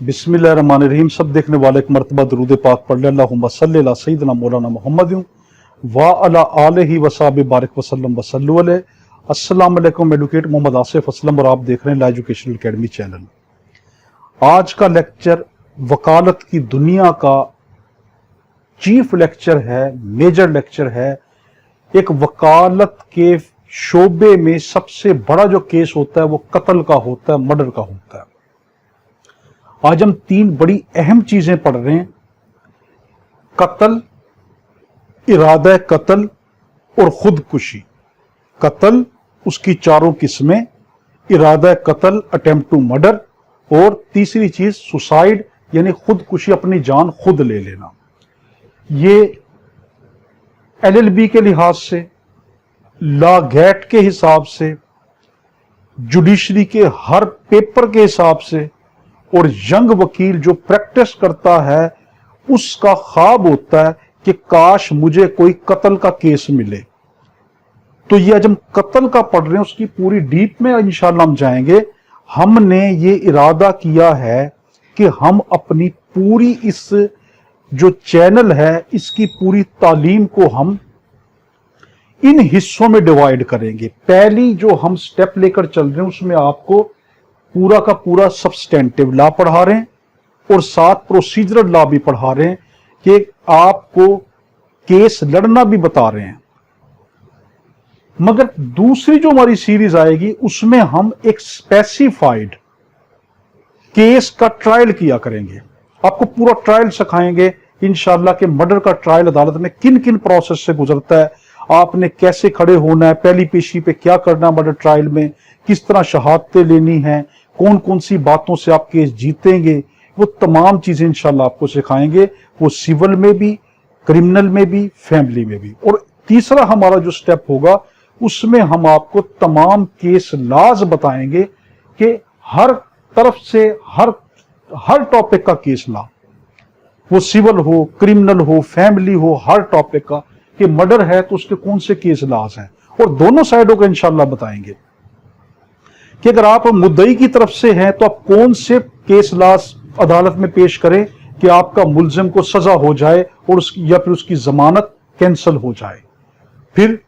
बिस्मिल्लाहिर्रहमानिर्रहीम। सब देखने वाले एक मरतबा दरूद पाक पढ़ ले। अल्लाहुम्मा सल्ली अला सय्यिदिना मौलाना मुहम्मद व अला आलिहि व सहाबि बारिक वसल्लम वसल्लु अलैहि। अस्सलाम वालेकुम। एडवोकेट मोहम्मद आसिफ असलम और आप देख रहे हैं ला एजुकेशनल अकेडमी चैनल। आज का लेक्चर वकालत की दुनिया का चीफ लेक्चर है, मेजर लेक्चर है। एक वकालत के शोबे में सबसे बड़ा जो केस होता है वो कत्ल का होता है, मर्डर का होता है। आज हम तीन बड़ी अहम चीजें पढ़ रहे हैं: कत्ल, इरादा कत्ल और खुदकुशी। कत्ल उसकी चारों किस्में, इरादा कत्ल अटेम्प्ट टू मर्डर, और तीसरी चीज सुसाइड यानी खुदकुशी, अपनी जान खुद ले लेना। ये एलएलबी के लिहाज से, लॉ गेट के हिसाब से, जुडिशरी के हर पेपर के हिसाब से, और यंग वकील जो प्रैक्टिस करता है उसका ख्वाब होता है कि काश मुझे कोई कत्ल का केस मिले। तो ये आज हम कत्ल का पढ़ रहे हैं, उसकी पूरी डीप में इंशाल्लाह हम जाएंगे। हमने ये इरादा किया है कि हम अपनी पूरी इस जो चैनल है इसकी पूरी तालीम को हम इन हिस्सों में डिवाइड करेंगे। पहली जो हम स्टेप लेकर चल रहे हैं उसमें आपको पूरा का पूरा सब्सटेंटिव लॉ पढ़ा रहे हैं और साथ प्रोसीजरल लॉ भी पढ़ा रहे हैं कि आपको केस लड़ना भी बता रहे हैं। मगर दूसरी जो हमारी सीरीज आएगी उसमें हम एक स्पेसिफाइड केस का ट्रायल किया करेंगे। आपको पूरा ट्रायल सिखाएंगे इंशाल्लाह कि मर्डर का ट्रायल अदालत में किन किन प्रोसेस से गुजरता है, आपने कैसे खड़े होना है, पहली पेशी पे क्या करना है, मर्डर ट्रायल में किस तरह शहादतें लेनी है, कौन कौन सी बातों से आप केस जीतेंगे, वो तमाम चीजें इंशाल्लाह आपको सिखाएंगे। वो सिविल में भी, क्रिमिनल में भी, फैमिली में भी। और तीसरा हमारा जो स्टेप होगा उसमें हम आपको तमाम केस लॉज बताएंगे कि हर तरफ से हर टॉपिक का केस लॉ, वो सिविल हो, क्रिमिनल हो, फैमिली हो, हर टॉपिक का कि मर्डर है तो उसके कौन से केस लॉज हैं, और दोनों साइडों का इंशाल्लाह बताएंगे कि अगर आप मुद्दई की तरफ से हैं तो आप कौन से केस लॉज अदालत में पेश करें कि आपका मुल्जिम को सजा हो जाए और उसकी या फिर उसकी जमानत कैंसिल हो जाए। फिर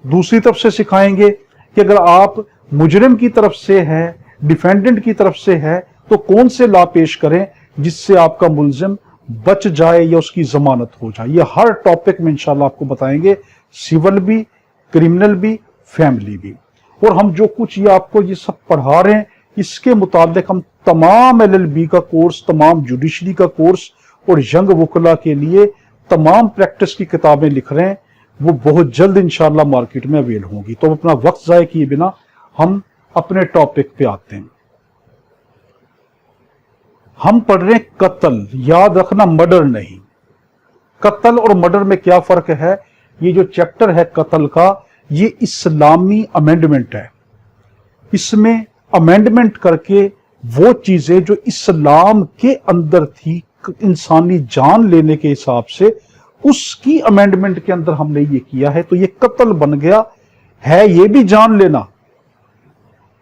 दूसरी तरफ से सिखाएंगे कि अगर आप मुजरिम की तरफ से हैं, डिफेंडेंट की तरफ से है, तो कौन से लॉ पेश करें जिससे आपका मुल्जिम बच जाए या उसकी जमानत हो जाए। ये हर टॉपिक में इंशाल्लाह आपको बताएंगे, सिविल भी, क्रिमिनल भी, फैमिली भी। और हम जो कुछ ये आपको ये सब पढ़ा रहे हैं इसके मुताबिक हम तमाम एलएलबी का कोर्स, तमाम जुडिशरी का कोर्स और यंग वकला के लिए तमाम प्रैक्टिस की किताबें लिख रहे हैं। वो बहुत जल्द इंशाल्लाह मार्केट में अवेल होंगी। तो अपना वक्त जाए किए बिना हम अपने टॉपिक पे आते हैं। हम पढ़ रहे हैं कत्ल, याद रखना मर्डर नहीं। कत्ल और मर्डर में क्या फर्क है? ये जो चैप्टर है कत्ल का, ये इस्लामी अमेंडमेंट है। इसमें अमेंडमेंट करके वो चीजें जो इस्लाम के अंदर थी इंसानी जान लेने के हिसाब से, उसकी अमेंडमेंट के अंदर हमने ये किया है। तो ये कत्ल बन गया है, ये भी जान लेना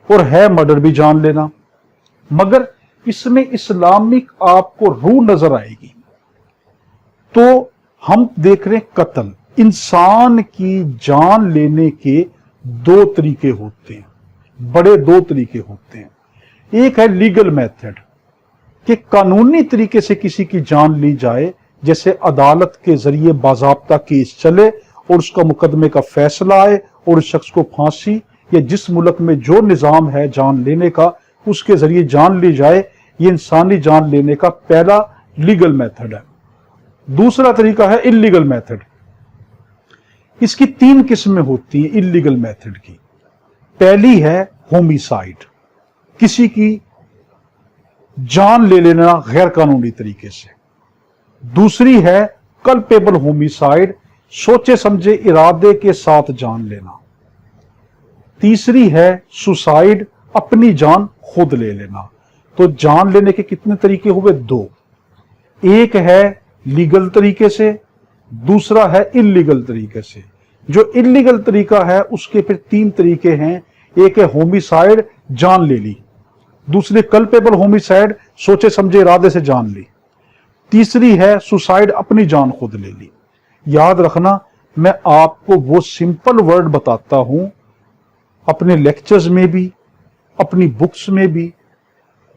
और है मर्डर भी जान लेना, मगर इसमें इस्लामिक आपको रूह नजर आएगी। तो हम देख रहे हैं कत्ल, इंसान की जान लेने के दो तरीके होते हैं, बड़े दो तरीके होते हैं। एक है लीगल मेथड कि कानूनी तरीके से किसी की जान ली जाए, जैसे अदालत के जरिए बाज़ाब्ता केस चले और उसका मुकदमे का फैसला आए और उस शख्स को फांसी या जिस मुल्क में जो निज़ाम है जान लेने का उसके जरिए जान ली जाए। ये इंसानी जान लेने का पहला लीगल मेथड है। दूसरा तरीका है इल्लीगल मेथड। इसकी तीन किस्में होती हैं इल्लीगल मेथड की। पहली है होमिसाइड, किसी की जान ले लेना गैर कानूनी तरीके से। दूसरी है कल्पेबल होमिसाइड, सोचे समझे इरादे के साथ जान लेना। तीसरी है सुसाइड, अपनी जान खुद ले लेना। तो जान लेने के कितने तरीके हुए? दो। एक है लीगल तरीके से, दूसरा है इल्लीगल तरीके से। जो इल्लीगल तरीका है उसके फिर तीन तरीके हैं। एक है होमिसाइड, जान ले ली, दूसरी कल्पेबल होमिसाइड, सोचे समझे इरादे से जान ली। तीसरी है सुसाइड, अपनी जान खुद ले ली। याद रखना, मैं आपको वो सिंपल वर्ड बताता हूं अपने लेक्चर्स में भी, अपनी बुक्स में भी,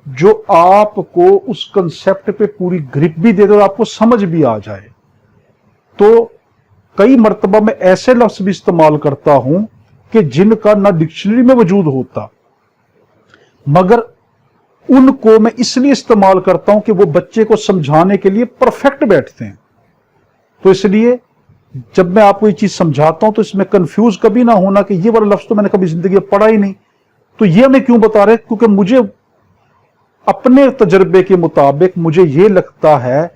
जो आपको उस कंसेप्ट पे पूरी ग्रिप भी दे दे और आपको समझ भी आ जाए। तो कई मर्तबा मैं ऐसे लफ्ज भी इस्तेमाल करता हूं कि जिनका ना डिक्शनरी में वजूद होता, मगर उनको मैं इसलिए इस्तेमाल करता हूं कि वो बच्चे को समझाने के लिए परफेक्ट बैठते हैं। तो इसलिए जब मैं आपको ये चीज समझाता हूं तो इसमें कंफ्यूज कभी ना होना कि ये वाला लफ्ज तो मैंने कभी जिंदगी में पढ़ा ही नहीं। तो ये हमें क्यों बता रहे, क्योंकि मुझे अपने तजर्बे के मुताबिक मुझे ये लगता है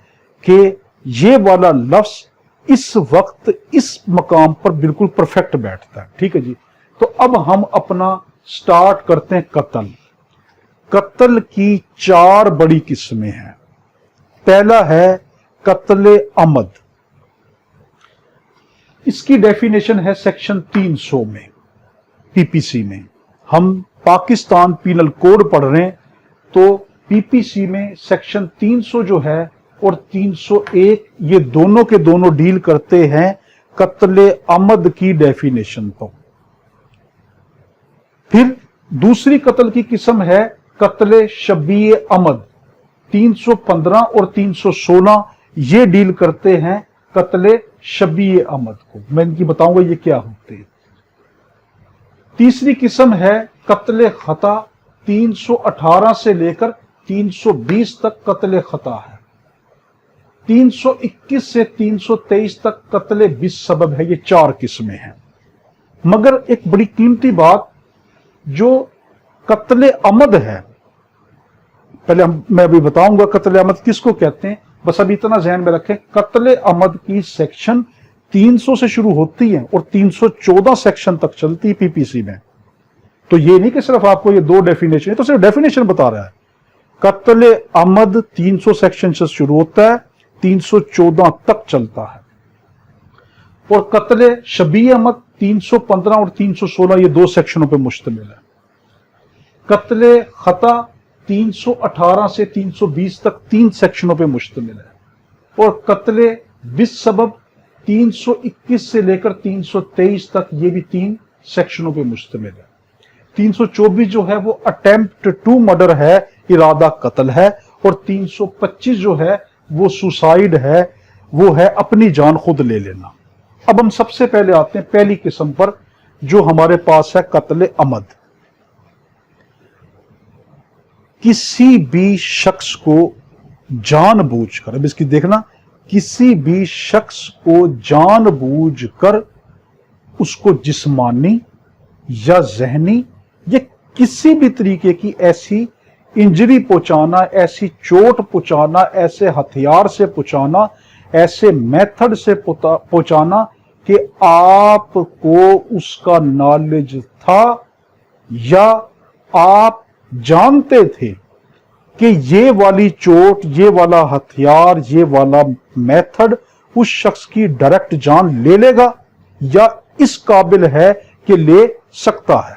कि ये वाला लफ्ज इस वक्त इस मकाम पर बिल्कुल परफेक्ट बैठता है। ठीक है जी। तो अब हम अपना स्टार्ट करते हैं कत्ल। कत्ल की 4 बड़ी किस्में हैं। पहला है कत्ल अमद। इसकी डेफिनेशन है सेक्शन 300 में, पीपीसी में। हम पाकिस्तान पीनल कोड पढ़ रहे हैं तो पीपीसी में सेक्शन 300 जो है और 301, ये दोनों के दोनों डील करते हैं कत्ल अमद की डेफिनेशन पर। फिर दूसरी कत्ल की किस्म है कत्ल शबीए अमद। 315 और 316 ये डील करते हैं कत्ल शबीए अमद को। मैं इनकी बताऊंगा ये क्या होते हैं। तीसरी किस्म है कत्ल खता। 318 से लेकर 320 तक कत्ल खता है। 321 से 323 तक कत्ल बिस्सबब है। ये 4 किस्में हैं। मगर एक बड़ी कीमती बात, जो कत्ल अमद है, पहले मैं अभी बताऊंगा कत्ल अमद किसको कहते हैं, बस अभी इतना ज़हन में रखें। कत्ल अमद की सेक्शन 300 से शुरू होती है और 314 सेक्शन तक चलती है पीपीसी में। तो ये नहीं कि सिर्फ आपको ये 2 डेफिनेशन, तो सिर्फ डेफिनेशन बता रहा है। कत्ल अमद 300 सेक्शन से शुरू होता है, 314 तक चलता है। और कत्ल शबीह अमद 315 और 316 ये 2 सेक्शनों पे मुश्तमिल है। कत्ल खता 318 से 320 तक 3 सेक्शनों पे मुश्तमिल है। और कत्ल बिस्सबब 321 से लेकर 323 तक ये भी 3 सेक्शनों पे मुश्तमिल है। 324 जो है वो अटेम्प्ट टू मर्डर है, इरादा कत्ल है। और 325 जो है वो सुसाइड है, वो है अपनी जान खुद ले लेना। अब हम सबसे पहले आते हैं पहली किस्म पर, जो हमारे पास है कत्ल अमद। किसी भी शख्स को जानबूझकर, अब इसकी देखना, किसी भी शख्स को जानबूझकर उसको जिस्मानी या जहनी या किसी भी तरीके की ऐसी इंजरी पहुंचाना, ऐसी चोट पहुंचाना, ऐसे हथियार से पहुंचाना, ऐसे मेथड से पहुंचाना कि आपको उसका नॉलेज था या आप जानते थे कि ये वाली चोट, ये वाला हथियार, ये वाला मेथड उस शख्स की डायरेक्ट जान ले लेगा या इस काबिल है कि ले सकता है।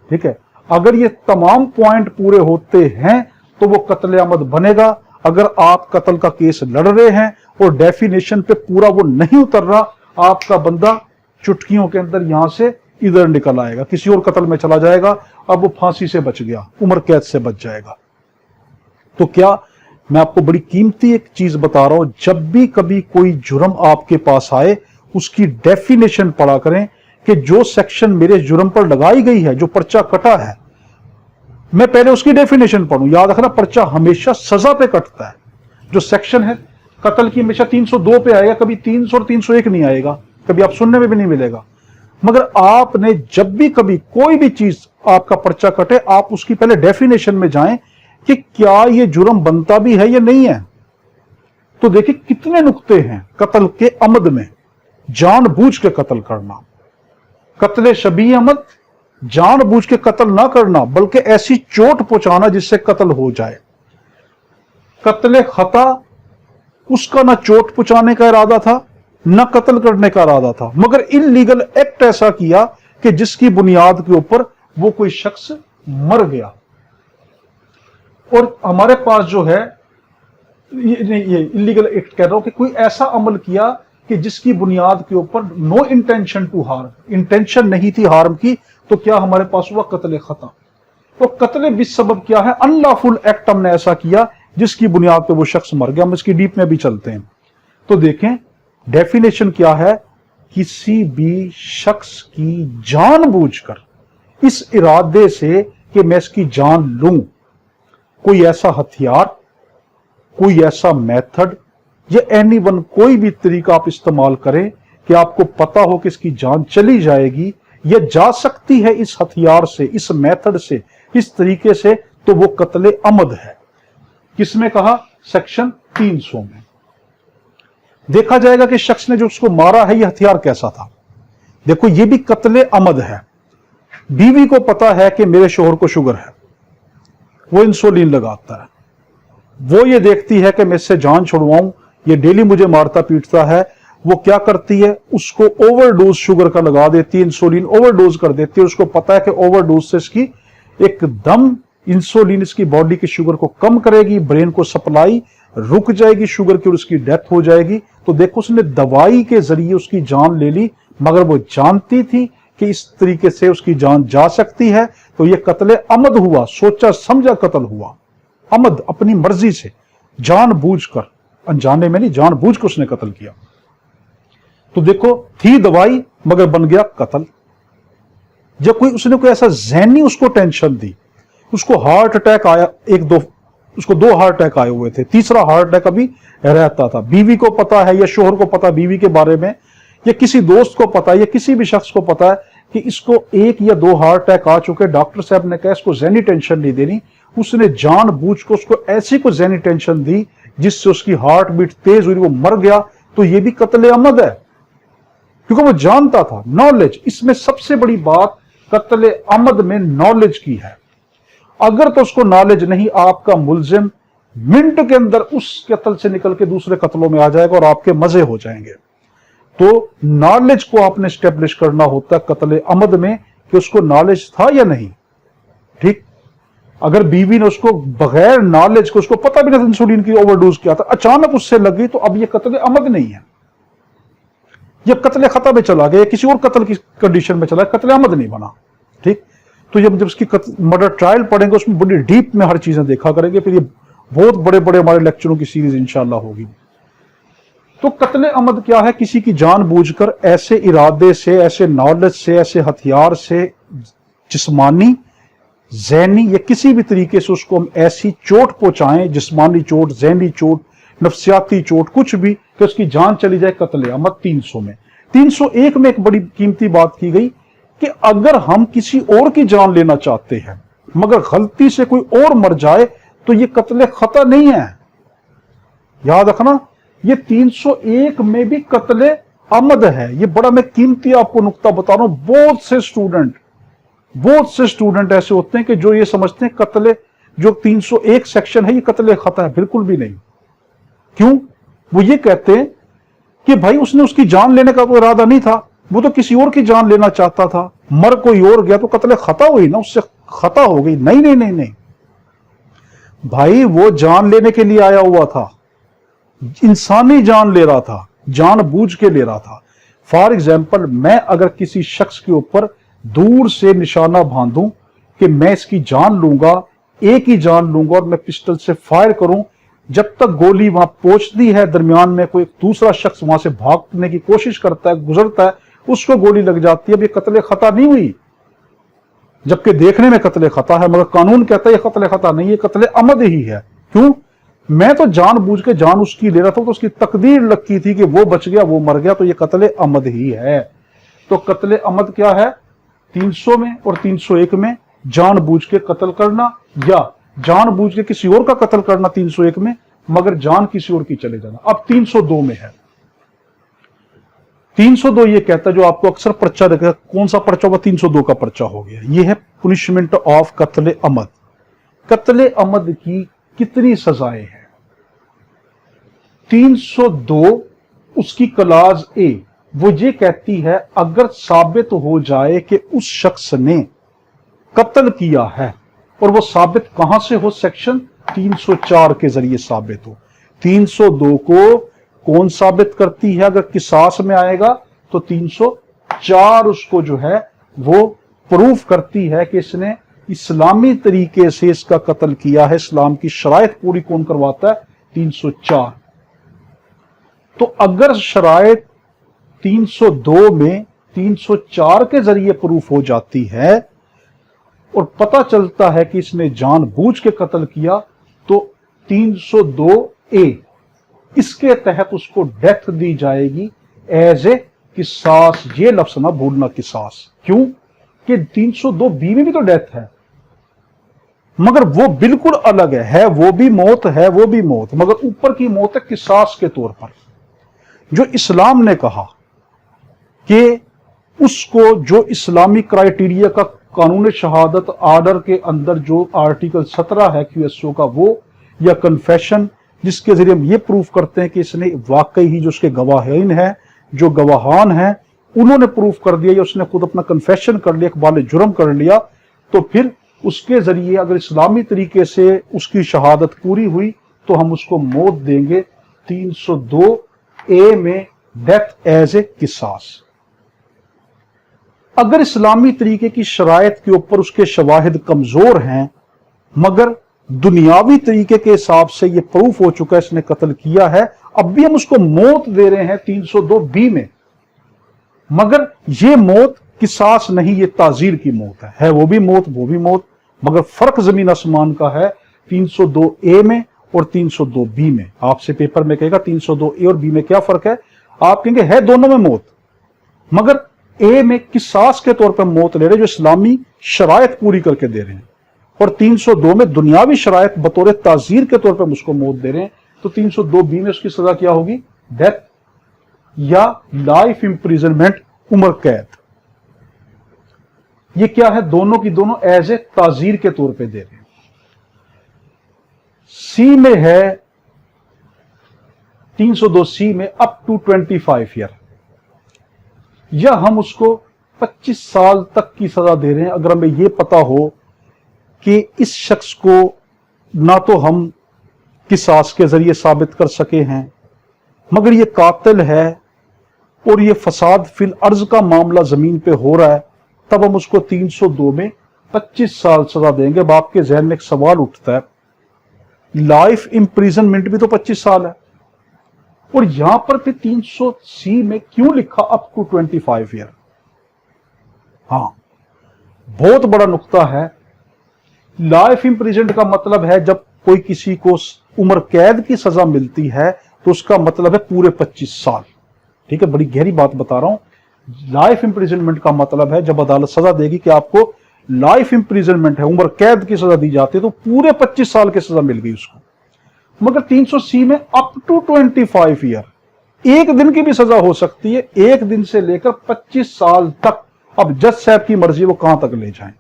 ठीक है, अगर ये तमाम पॉइंट पूरे होते हैं तो वो कत्ल अमद बनेगा। अगर आप कत्ल का केस लड़ रहे हैं और डेफिनेशन पे पूरा वो नहीं उतर रहा, आपका बंदा चुटकियों के अंदर यहां से इधर निकल आएगा, किसी और कत्ल में चला जाएगा। अब वो फांसी से बच गया, उम्र कैद से बच जाएगा। तो क्या मैं आपको बड़ी कीमती एक चीज बता रहा हूं, जब भी कभी कोई जुर्म आपके पास आए उसकी डेफिनेशन पढ़ा करें कि जो सेक्शन मेरे जुर्म पर लगाई गई है, जो पर्चा कटा है, मैं पहले उसकी डेफिनेशन पढ़ूं। याद रखना, पर्चा हमेशा सजा पे कटता है। जो सेक्शन है कत्ल की हमेशा 302 पे आएगा, कभी 300 और 301 नहीं आएगा, कभी आप सुनने में भी नहीं मिलेगा। मगर आपने जब भी कभी कोई भी चीज आपका पर्चा कटे, आप उसकी पहले डेफिनेशन में जाएं कि क्या ये जुर्म बनता भी है या नहीं है। तो देखिए कितने नुक्ते हैं कत्ल के अमद में। जानबूझ के कत्ल करना, कत्ल शबीह अमद, जानबूझ के कत्ल ना करना बल्कि ऐसी चोट पहुंचाना जिससे कत्ल हो जाए। कत्ल खता, उसका ना चोट पहुंचाने का इरादा था ना कत्ल करने का इरादा था, मगर इल्लीगल एक्ट ऐसा किया कि जिसकी बुनियाद के ऊपर वो कोई शख्स मर गया। और हमारे पास जो है ये इलीगल एक्ट कह रहा हूं कि कोई ऐसा अमल किया कि जिसकी बुनियाद के ऊपर no intention to harm, intention नहीं थी हार्म की, तो क्या हमारे पास हुआ कत्ल खता। तो कत्ल बिस सबब क्या है, अनलॉफुल एक्ट हमने ऐसा किया जिसकी बुनियाद पे वो शख्स मर गया। हम इसकी डीप में भी चलते हैं। तो देखें डेफिनेशन क्या है, किसी भी शख्स की जानबूझकर इस इरादे से कि मैं इसकी जान लूं, कोई ऐसा हथियार, कोई ऐसा मेथड या एनीवन, कोई भी तरीका आप इस्तेमाल करें कि आपको पता हो कि इसकी जान चली जाएगी या जा सकती है इस हथियार से, इस मेथड से, इस तरीके से, तो वो कत्ले अमद है। किसमें कहा, सेक्शन 300 में। देखा जाएगा कि शख्स ने जो उसको मारा है ये हथियार कैसा था। देखो ये भी कत्ले अमद है। बीवी को पता है कि मेरे शोहर को शुगर है, वो इंसुलिन लगाता है, वो ये देखती है कि मैं इससे जान छुड़वाऊं, ये डेली मुझे मारता पीटता है, वो क्या करती है, उसको ओवरडोज शुगर का लगा देती है, इंसुलिन ओवरडोज कर देती है। उसको पता है कि ओवरडोज से इसकी एकदम इंसुलिन इसकी बॉडी की शुगर को कम करेगी, ब्रेन को सप्लाई रुक जाएगी शुगर की और उसकी डेथ हो जाएगी। तो देखो उसने दवाई के जरिए उसकी जान ले ली, मगर वो जानती थी कि इस तरीके से उसकी जान जा सकती है। तो ये कत्ले अमद हुआ, सोचा समझा कत्ल हुआ, अमद, अपनी मर्जी से, जानबूझकर, अनजाने में नहीं, जानबूझकर उसने कत्ल किया। तो देखो थी दवाई मगर बन गया कत्ल। जब कोई उसने कोई ऐसा ज़हनी उसको टेंशन दी, उसको हार्ट अटैक आया, उसको 2 हार्ट अटैक आए हुए थे, तीसरा हार्ट अटैक अभी रहता था। बीवी को पता है या शोहर को पता बीवी के बारे में, या किसी दोस्त को पता है या किसी भी शख्स को पता है कि इसको 1 या 2 हार्ट अटैक आ चुके, डॉक्टर साहब ने कहा इसको ज़हनी टेंशन नहीं देनी, उसने जानबूझ को उसको ऐसी को ज़हनी टेंशन दी जिससे उसकी हार्ट बीट तेज हुई, वो मर गया। तो ये भी कत्ले अमद है, क्योंकि वो जानता था, नॉलेज। इसमें सबसे बड़ी बात कत्ले अमद में नॉलेज की है। अगर तो उसको नॉलेज नहीं, आपका मुलजिम मिनट के अंदर उस कत्ल से निकल के दूसरे कत्लों में आ जाएगा और आपके मजे हो जाएंगे। तो नॉलेज को आपने स्टेब्लिश करना होता है कत्ले अमद में कि उसको नॉलेज था या नहीं। ठीक, अगर बीवी ने उसको बगैर नॉलेज को, उसको पता भी नहीं इंसुलिन की ओवरडोज किया था, अचानक उससे लग गई, तो अब ये कत्ले अमद नहीं है, ये कत्ले खता में चला गया, किसी और कत्ल की कंडीशन में चला, कत्ले अमद नहीं बना। ठीक, तो जब उसकी मर्डर ट्रायल पढ़ेंगे उसमें बड़ी डीप में हर चीजें देखा करेंगे, फिर ये बहुत बड़े बड़े हमारे लेक्चरों की सीरीज इंशाल्लाह होगी। तो कत्ले अमद क्या है, किसी की जानबूझकर ऐसे इरादे से, ऐसे नॉलेज से, ऐसे हथियार से, जिस्मानी, ज़हनी या किसी भी तरीके से उसको हम ऐसी चोट पहुंचाएं, जिस्मानी चोट, ज़हनी चोट, नफ्सियाती चोट, कुछ भी, कि उसकी जान चली जाए, कत्ले अमद 300 में। 301 में एक बड़ी कीमती बात की गई कि अगर हम किसी और की जान लेना चाहते हैं मगर गलती से कोई और मर जाए तो ये कत्ले खता नहीं है। याद रखना, ये 301 में भी कत्ले अमद है। ये बड़ा मैं कीमती आपको नुक्ता बता रहा हूं। बहुत से स्टूडेंट ऐसे होते हैं कि जो ये समझते हैं कत्ले, जो 301 सेक्शन है ये कत्ले खता है, बिल्कुल भी नहीं। क्यों? वो ये कहते हैं कि भाई उसने उसकी जान लेने का कोई इरादा नहीं था, वो तो किसी और की जान लेना चाहता था, मर कोई और गया तो कत्ले खता हुई ना, उससे खता हो गई। नहीं नहीं नहीं नहीं भाई, वो जान लेने के लिए आया हुआ था, इंसानी जान ले रहा था, जानबूझ के ले रहा था। फॉर एग्जाम्पल, मैं अगर किसी शख्स के ऊपर दूर से निशाना बांधूं कि मैं इसकी जान लूंगा, एक ही जान लूंगा, और मैं पिस्टल से फायर करूं, जब तक गोली वहां पहुंचती है, दरमियान में कोई दूसरा शख्स वहां से भागने की कोशिश करता है, गुजरता है, उसको गोली लग जाती है, अब ये कत्ले खता नहीं हुई, जबकि देखने में कत्ले खता है, मगर कानून कहता है ये कत्ले खता नहीं, ये कत्ले अमद ही है। क्यों? मैं तो जानबूझ के जान उसकी ले रहा था, तो उसकी तकदीर लगी थी कि वो बच गया, वो मर गया, तो ये कत्ले अमद ही है। तो कत्ले अमद क्या है? 300 में और 301 में जानबूझ के कत्ल करना या जानबूझ के किसी और का कत्ल करना 301 में, मगर जान किसी और की चले जाना। अब 302 में है। 302 ये कहता है, जो आपको अक्सर पर्चा देगा, कौन सा पर्चा होगा? 302 का पर्चा हो गया। ये है पुनिशमेंट ऑफ कत्ले अमद। कत्ले अमद की कितनी सजाएं हैं? 302 उसकी क्लाज ए वो ये कहती है, अगर साबित हो जाए कि उस शख्स ने कत्ल किया है, और वो साबित कहां से हो? सेक्शन 304 के जरिए साबित हो। 302 को कौन साबित करती है? अगर किसास में आएगा तो 304 उसको जो है वो प्रूफ करती है कि इसने इस्लामी तरीके से इसका कत्ल किया है। इस्लाम की शराइत पूरी कौन करवाता है? 304। तो अगर शराइत 302 में 304 के जरिए प्रूफ हो जाती है और पता चलता है कि इसने जानबूझ के कत्ल किया, तो 302A इसके तहत उसको डेथ दी जाएगी एज ए किसास। ये लफ्ज ना भूलना, किसास। क्यों कि 302B में भी तो डेथ है, मगर वो बिल्कुल अलग है वो भी मौत है, वो भी मौत, मगर ऊपर की मौत है किसास के तौर पर। जो इस्लाम ने कहा कि उसको जो इस्लामी क्राइटेरिया का कानून शहादत आर्डर के अंदर जो आर्टिकल 17 है QSO का, वो या कन्फेशन जिसके जरिए हम ये प्रूफ करते हैं कि इसने वाकई ही जो उसके गवाहीन है, जो गवाहान हैं, उन्होंने प्रूफ कर दिया या उसने खुद अपना कन्फेशन कर लिया, इकबाल जुर्म कर लिया, तो फिर उसके जरिए अगर इस्लामी तरीके से उसकी शहादत पूरी हुई तो हम उसको मौत देंगे 302A में, डेथ एज ए किसास। अगर इस्लामी तरीके की शराइत के ऊपर उसके शवाहिद कमजोर हैं, मगर दुनियावी तरीके के हिसाब से ये प्रूफ हो चुका है इसने कत्ल किया है, अब भी हम उसको मौत दे रहे हैं 302B में, मगर ये मौत किसास नहीं, ये ताजीर की मौत है वो भी मौत, वो भी मौत, मगर फर्क जमीन आसमान का है 302A में और 302B में। आपसे पेपर में कहेगा 302A और B में क्या फर्क है, आप कहेंगे है दोनों में मौत, मगर A में किसास के तौर पर मौत ले रहे जो इस्लामी शराइत पूरी करके दे रहे हैं, और 302 में दुनियावी शराइत बतौर ताजीर के तौर पर मुझको मौत दे रहे हैं। तो 302B में उसकी सजा क्या होगी? डेथ या लाइफ इंप्रिजनमेंट, उम्र कैद। ये क्या है? दोनों की दोनों एज ए ताजीर के तौर पे दे रहे हैं। सी में है 302C में अप टू 25 ईयर, या हम उसको 25 साल तक की सजा दे रहे हैं अगर हमें यह पता हो कि इस शख्स को ना तो हम किसास के जरिए साबित कर सके हैं, मगर ये कातिल है और ये फसाद फिल अर्ज का मामला जमीन पे हो रहा है, तब हम उसको 302 में 25 साल सजा देंगे। अब आपके जहन में एक सवाल उठता है, लाइफ इंप्रिजनमेंट भी तो 25 साल है, और यहां पर फिर 300C में क्यों लिखा अप टू 25 ईयर? हां, बहुत बड़ा नुक्ता है। लाइफ इंप्रिजनमेंट का मतलब है जब कोई किसी को उम्र कैद की सजा मिलती है तो उसका मतलब है पूरे 25 साल। ठीक है, बड़ी गहरी बात बता रहा हूं। लाइफ इंप्रिजनमेंट का मतलब है जब अदालत सजा देगी कि आपको लाइफ इंप्रिजनमेंट है, उम्र कैद की सजा दी जाती है, तो पूरे 25 साल की सजा मिल गई उसको। मगर 300C में अप टू 25 ईयर, एक दिन की भी सजा हो सकती है, एक दिन से लेकर 25 साल तक। अब जज साहब की मर्जी वो कहां तक ले जाएं।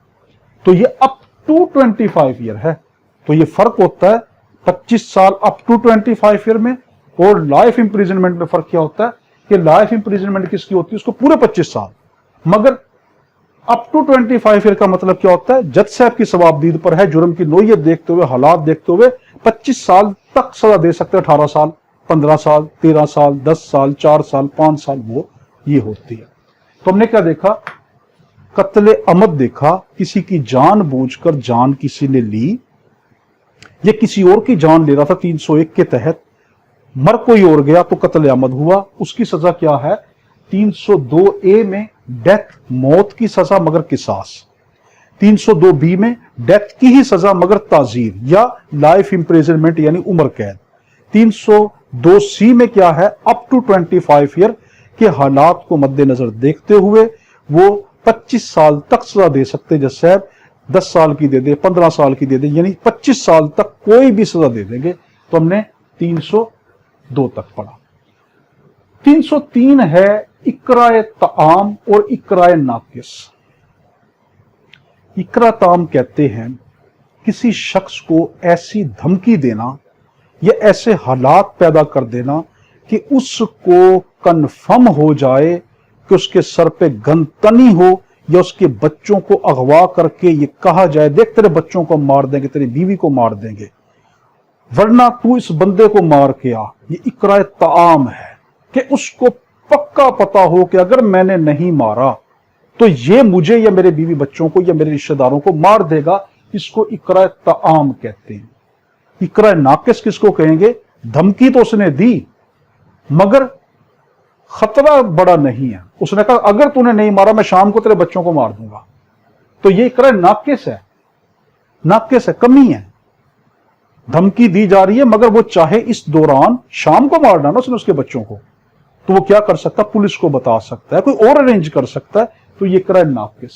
तो ये अप टू 25 ईयर है। तो ये फर्क होता है 25 साल अप टू 25 ईयर में और लाइफ इंप्रिजनमेंट में। फर्क क्या होता है कि लाइफ इंप्रिजनमेंट किसकी होती है? उसको पूरे 25 साल, मगर अप टू 25 ईयर का मतलब क्या होता है? जज साहब की सवाबदीद पर है, जुर्म की नोयत देखते हुए, हालात देखते हुए 25 साल तक सजा दे सकते हैं। 18 साल, 15 साल, 13 साल, 10 साल, 4 साल, 5 साल, वो ये होती है। तो हमने क्या देखा? कत्ले अमद देखा, किसी की जान बूझकर जान किसी ने ली, ये किसी और की जान ले रहा था 301 के तहत, मर कोई और गया तो कत्ले अमद हुआ। उसकी सजा क्या है? 302A में डेथ, मौत की सजा मगर किसास। 302B में डेथ की ही सजा मगर ताजीर या लाइफ इंप्रिजनमेंट यानी उम्र कैद। 302C में क्या है? अप टू 25 ईयर के हालात को मद्देनजर देखते हुए वो 25 साल तक सजा दे सकते। जज साहब 10 साल की दे दे, 15 साल की दे दे, यानी 25 साल तक कोई भी सजा दे देंगे। तो हमने 302 तक पढ़ा। 303 है इकराए ताम और इकराए नाकिस। इकरा ताम कहते हैं किसी शख्स को ऐसी धमकी देना या ऐसे हालात पैदा कर देना कि उसको कन्फर्म हो जाए कि उसके सर पे गनतनी हो, या उसके बच्चों को अगवा करके ये कहा जाए देख तेरे बच्चों को मार देंगे, तेरी बीवी को मार देंगे। वरना तू इस बंदे को मार के आ। ये इकराए ताम है कि उसको पक्का पता हो कि अगर मैंने नहीं मारा तो ये मुझे या मेरे बीवी बच्चों को या मेरे रिश्तेदारों को मार देगा। इसको इकराए ताम कहते हैं। इकराए नाकिस किसको कहेंगे? धमकी तो उसने दी मगर खतरा बड़ा नहीं है। उसने कहा अगर तूने नहीं मारा मैं शाम को तेरे बच्चों को मार दूंगा। तो ये इकराए नाकिस है, नाकिस है, कमी है। धमकी दी जा रही है मगर वो चाहे इस दौरान शाम को मार डालना उसने उसके बच्चों को, तो वो क्या कर सकता? पुलिस को बता सकता है, कोई और अरेंज कर सकता है। तो ये इकराए नाकिस।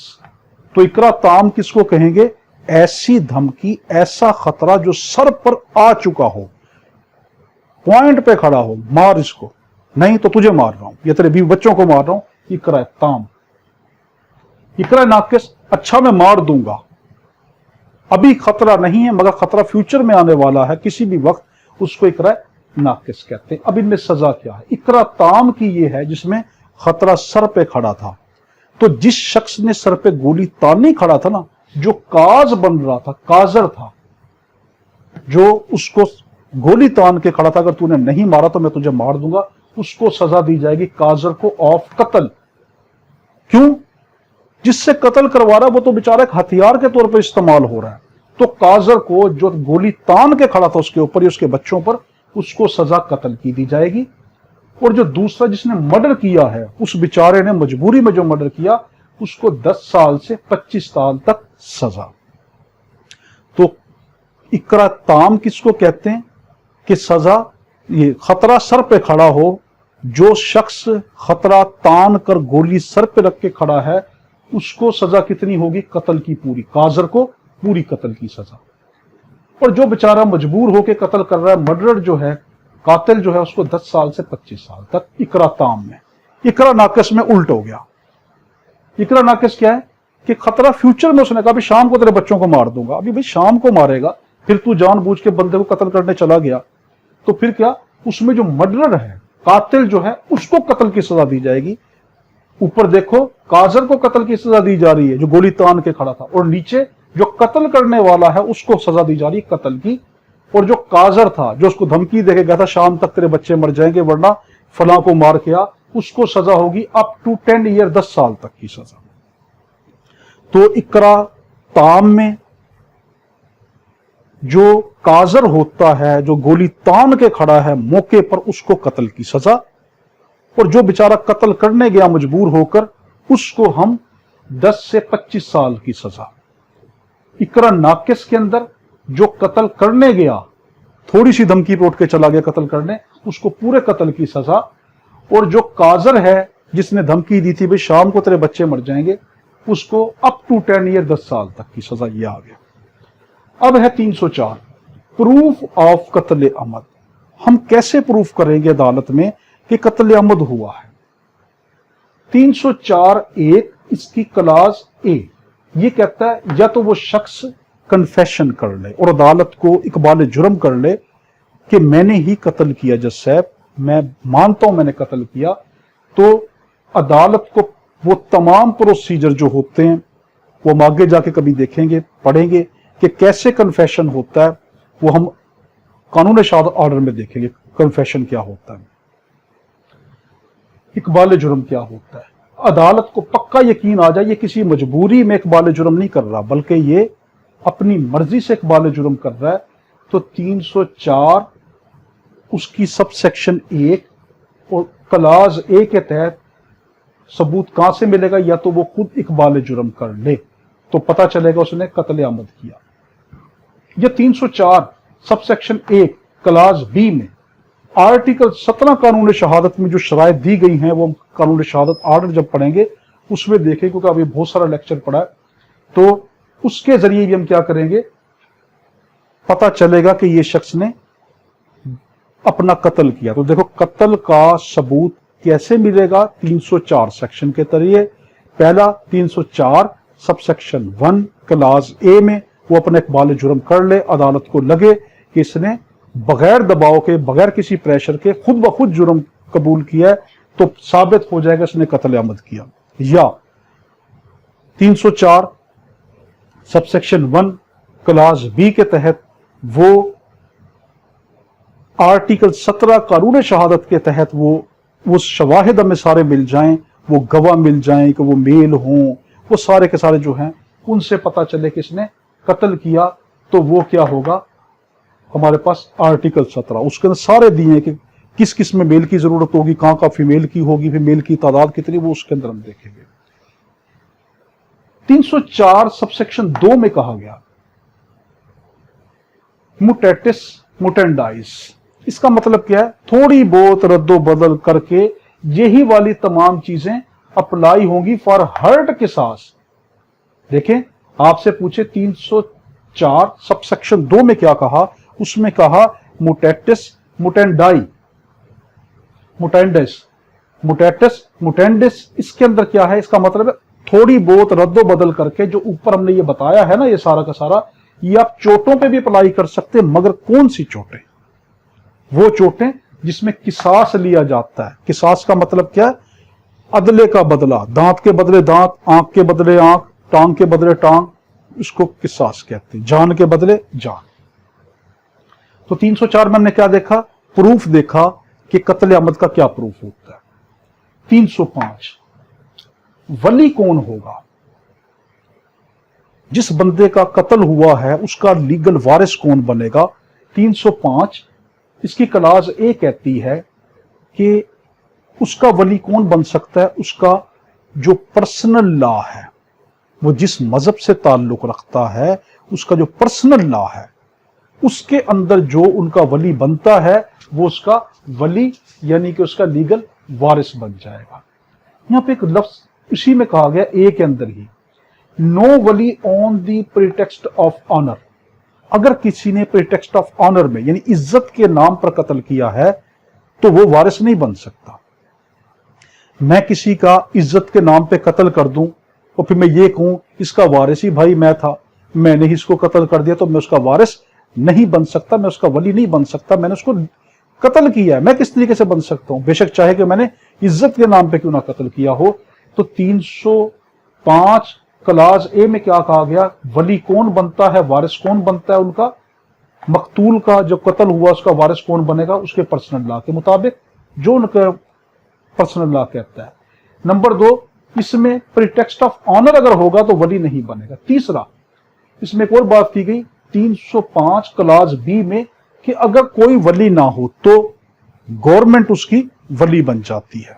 तो इकरा ताम किसको कहेंगे? ऐसी धमकी, ऐसा खतरा जो सर पर आ चुका हो, पॉइंट पे खड़ा हो, मार इसको, नहीं तो तुझे मार रहा हूं या तेरे बीवी बच्चों को मार रहा हूं। इकराए ताम। इकराए नाकिस, अच्छा मैं मार दूंगा, अभी खतरा नहीं है मगर खतरा फ्यूचर में आने वाला है किसी भी वक्त, उसको इकराए नाकिस कहते हैं। अब इनमें सजा क्या है? इकरा ताम की ये है जिसमें खतरा सर पे खड़ा था। तो जिस शख्स ने सर पे गोली तानी खड़ा था ना, जो काज बन रहा था, काजर था, जो उसको गोली तान के खड़ा था, अगर तूने नहीं मारा तो मैं तुझे मार दूंगा, उसको सजा दी जाएगी काजर को ऑफ कत्ल। क्यों? जिससे कत्ल करवा रहा है वो तो बेचारा एक हथियार के तौर पर इस्तेमाल हो रहा है। तो काजर को जो गोली तान के खड़ा था उसके ऊपर या उसके बच्चों पर, उसको सजा कत्ल की दी जाएगी। और जो दूसरा जिसने मर्डर किया है, उस बेचारे ने मजबूरी में जो मर्डर किया, उसको 10 साल से 25 साल तक सजा। तो इकरा ताम किसको कहते हैं? कि सजा, ये खतरा सर पे खड़ा हो, जो शख्स खतरा तान कर गोली सर पे रख के खड़ा है, उसको सजा कितनी होगी? कत्ल की पूरी, काजर को पूरी कत्ल की सजा। और जो बेचारा मजबूर होकर कत्ल कर रहा है, मर्डर जो है, कातिल जो है, उसको 10 साल से 25 साल तक। इकरा ताम में। इकरा नाकिस में उल्ट हो गया। इकरा नाकिस क्या है? कि खतरा फ्यूचर में, उसने कहा भी शाम को तेरे बच्चों को मार दूंगा। अभी भाई शाम को मारेगा, फिर तू जानबूझ के बंदे को कत्ल करने चला गया, तो फिर क्या? उसमें जो मर्डरर है, कातिल जो है, उसको कत्ल की सजा दी जाएगी। ऊपर देखो, काजर को कत्ल की सजा दी जा रही है जो गोली तान के खड़ा था, और नीचे जो कत्ल करने वाला है उसको सजा दी जा रही है कत्ल की। और जो काजर था, जो उसको धमकी देके गया था शाम तक तेरे बच्चे मर जाएंगे वरना फलां को मार के आ, उसको सजा होगी अप टू 10 ईयर, 10 साल तक की सजा। तो इकरा ताम में जो काजर होता है, जो गोली तान के खड़ा है मौके पर, उसको कत्ल की सजा। और जो बेचारा कत्ल करने गया मजबूर होकर, उसको हम 10 से 25 साल की सजा। इकरा नाकिस के अंदर जो कत्ल करने गया, थोड़ी सी धमकी पे उठ के चला गया कत्ल करने, उसको पूरे कत्ल की सजा। और जो काजर है, जिसने धमकी दी थी भाई शाम को तेरे बच्चे मर जाएंगे, उसको अप टू 10 ईयर, 10 साल तक की सजा। ये आ गया। अब है 304, प्रूफ ऑफ कत्ल अमद। हम कैसे प्रूफ करेंगे अदालत में कि कत्ल अमद हुआ है? 304(1) इसकी क्लास ए ये कहता है या तो वो शख्स कन्फेशन कर ले और अदालत को इकबाल जुर्म कर ले कि मैंने ही कत्ल किया, जज साहब मैं मानता हूं मैंने कत्ल किया, तो अदालत को वो तमाम प्रोसीजर जो होते हैं वो हम आगे जाके कभी देखेंगे, पढ़ेंगे कि कैसे कन्फेशन होता है, वो हम कानून शहादत ऑर्डर में देखेंगे कन्फेशन क्या होता है, इकबाल जुर्म क्या होता है। अदालत को पक्का यकीन आ जाए ये किसी मजबूरी में इकबाल जुर्म नहीं कर रहा बल्कि ये अपनी मर्जी से इकबाल जुर्म कर रहा है, तो 304 उसकी सब सेक्शन 1 और क्लास ए के तहत सबूत कहां से मिलेगा? या तो वो खुद इकबाल जुर्म कर ले तो पता चलेगा उसने कत्ल आमद किया। ये 304 सब सेक्शन 1 क्लास बी में आर्टिकल 17 कानून शहादत में जो शराइत दी गई हैं, वो कानून शहादत ऑर्डर जब पढ़ेंगे उसमें देखें, क्योंकि अभी बहुत सारा लेक्चर पढ़ा है, तो उसके जरिए भी हम क्या करेंगे, पता चलेगा कि ये शख्स ने अपना कत्ल किया। तो देखो कत्ल का सबूत कैसे मिलेगा? 304 सेक्शन के तरीके। पहला 304 सब सेक्शन 1 क्लास ए में वो अपने इकबाल जुर्म कर ले, अदालत को लगे कि इसने बगैर दबाव के, बगैर किसी प्रेशर के खुद ब खुद जुर्म कबूल किया है, तो साबित हो जाएगा इसने कत्ल आमद किया। या 304 सब सेक्शन 1 क्लास बी के तहत वो आर्टिकल 17 कानून शहादत के तहत वो शवाहिद हमें सारे मिल जाएं, वो गवाह मिल जाएं कि वो मेल हों, वो सारे के सारे जो हैं उनसे पता चले कि इसने कत्ल किया, तो वो क्या होगा, हमारे पास आर्टिकल 17 उसके अंदर सारे दिए कि किस किस में मेल की जरूरत होगी, कहां का फीमेल की होगी, फीमेल की तादाद कितनी, वो उसके अंदर हम देखेंगे। 304 सबसेक्शन 2 में कहा गया मुटेटिस मुटेंडाइस, इसका मतलब क्या है, थोड़ी बहुत रद्दो बदल करके यही वाली तमाम चीजें अप्लाई होंगी फॉर हर्ट किसास। देखें, आपसे पूछे 304 सबसेक्शन 2 में क्या कहा, उसमें कहा मुटेटिस मुटेंडाई, मुटेंडिस, मुटेटिस मुटेंडिस, इसके अंदर क्या है, इसका मतलब है थोड़ी बहुत रद्दो बदल करके, जो ऊपर हमने ये बताया है ना, ये सारा का सारा, ये आप चोटों पे भी अप्लाई कर सकते हैं, मगर कौन सी चोटें, वो चोटें जिसमें किसास लिया जाता है। किसास का मतलब क्या है, अदले का बदला, दांत के बदले दांत, आंख के बदले आंख, टांग के बदले टांग, इसको किसास कहते हैं, जान के बदले जान। तो 304 में हमने क्या देखा, प्रूफ देखा कि कत्ल अमद का क्या प्रूफ होता है। 305 वली कौन होगा, जिस बंदे का कत्ल हुआ है उसका लीगल वारिस कौन बनेगा। 305 इसकी क्लास ए कहती है कि उसका वली कौन बन सकता है, उसका जो पर्सनल लॉ है, वो जिस मजहब से ताल्लुक रखता है, उसका जो पर्सनल लॉ है, उसके अंदर जो उनका वली बनता है वो उसका वली यानी कि उसका लीगल वारिस बन जाएगा। यहां पे एक लफ्ज इसी में कहा गया ए के अंदर ही, नो वली on the pretext of honour, अगर किसी ने प्रीटेक्स्ट ऑफ ऑनर में यानी इज्जत के नाम पर कत्ल किया है तो वो वारिस नहीं बन सकता। मैं किसी का इज्जत के नाम पे कत्ल कर दूं और फिर मैं ये कहूं इसका वारिस ही भाई मैं था, मैंने ही इसको कत्ल कर दिया, तो मैं उसका वारिस नहीं बन सकता, मैं उसका वली नहीं बन सकता, मैंने उसको कत्ल किया है, मैं किस तरीके से बन सकता हूं, बेशक चाहे कि मैंने इज्जत के नाम पे क्यों ना कत्ल किया हो। तो 305 क्लास ए में क्या कहा गया, वली कौन बनता है, वारिस कौन बनता है उनका, मकतूल का जो कत्ल हुआ उसका वारिस कौन बनेगा, उसके पर्सनल लॉ के मुताबिक जो उनका पर्सनल लॉ कहता है। नंबर 2, इसमें प्रीटेक्स्ट ऑफ ऑनर अगर होगा तो वली नहीं बनेगा। तीसरा, इसमें एक और बात की गई 305 क्लास बी में कि अगर कोई वली ना हो तो गवर्नमेंट उसकी वली बन जाती है।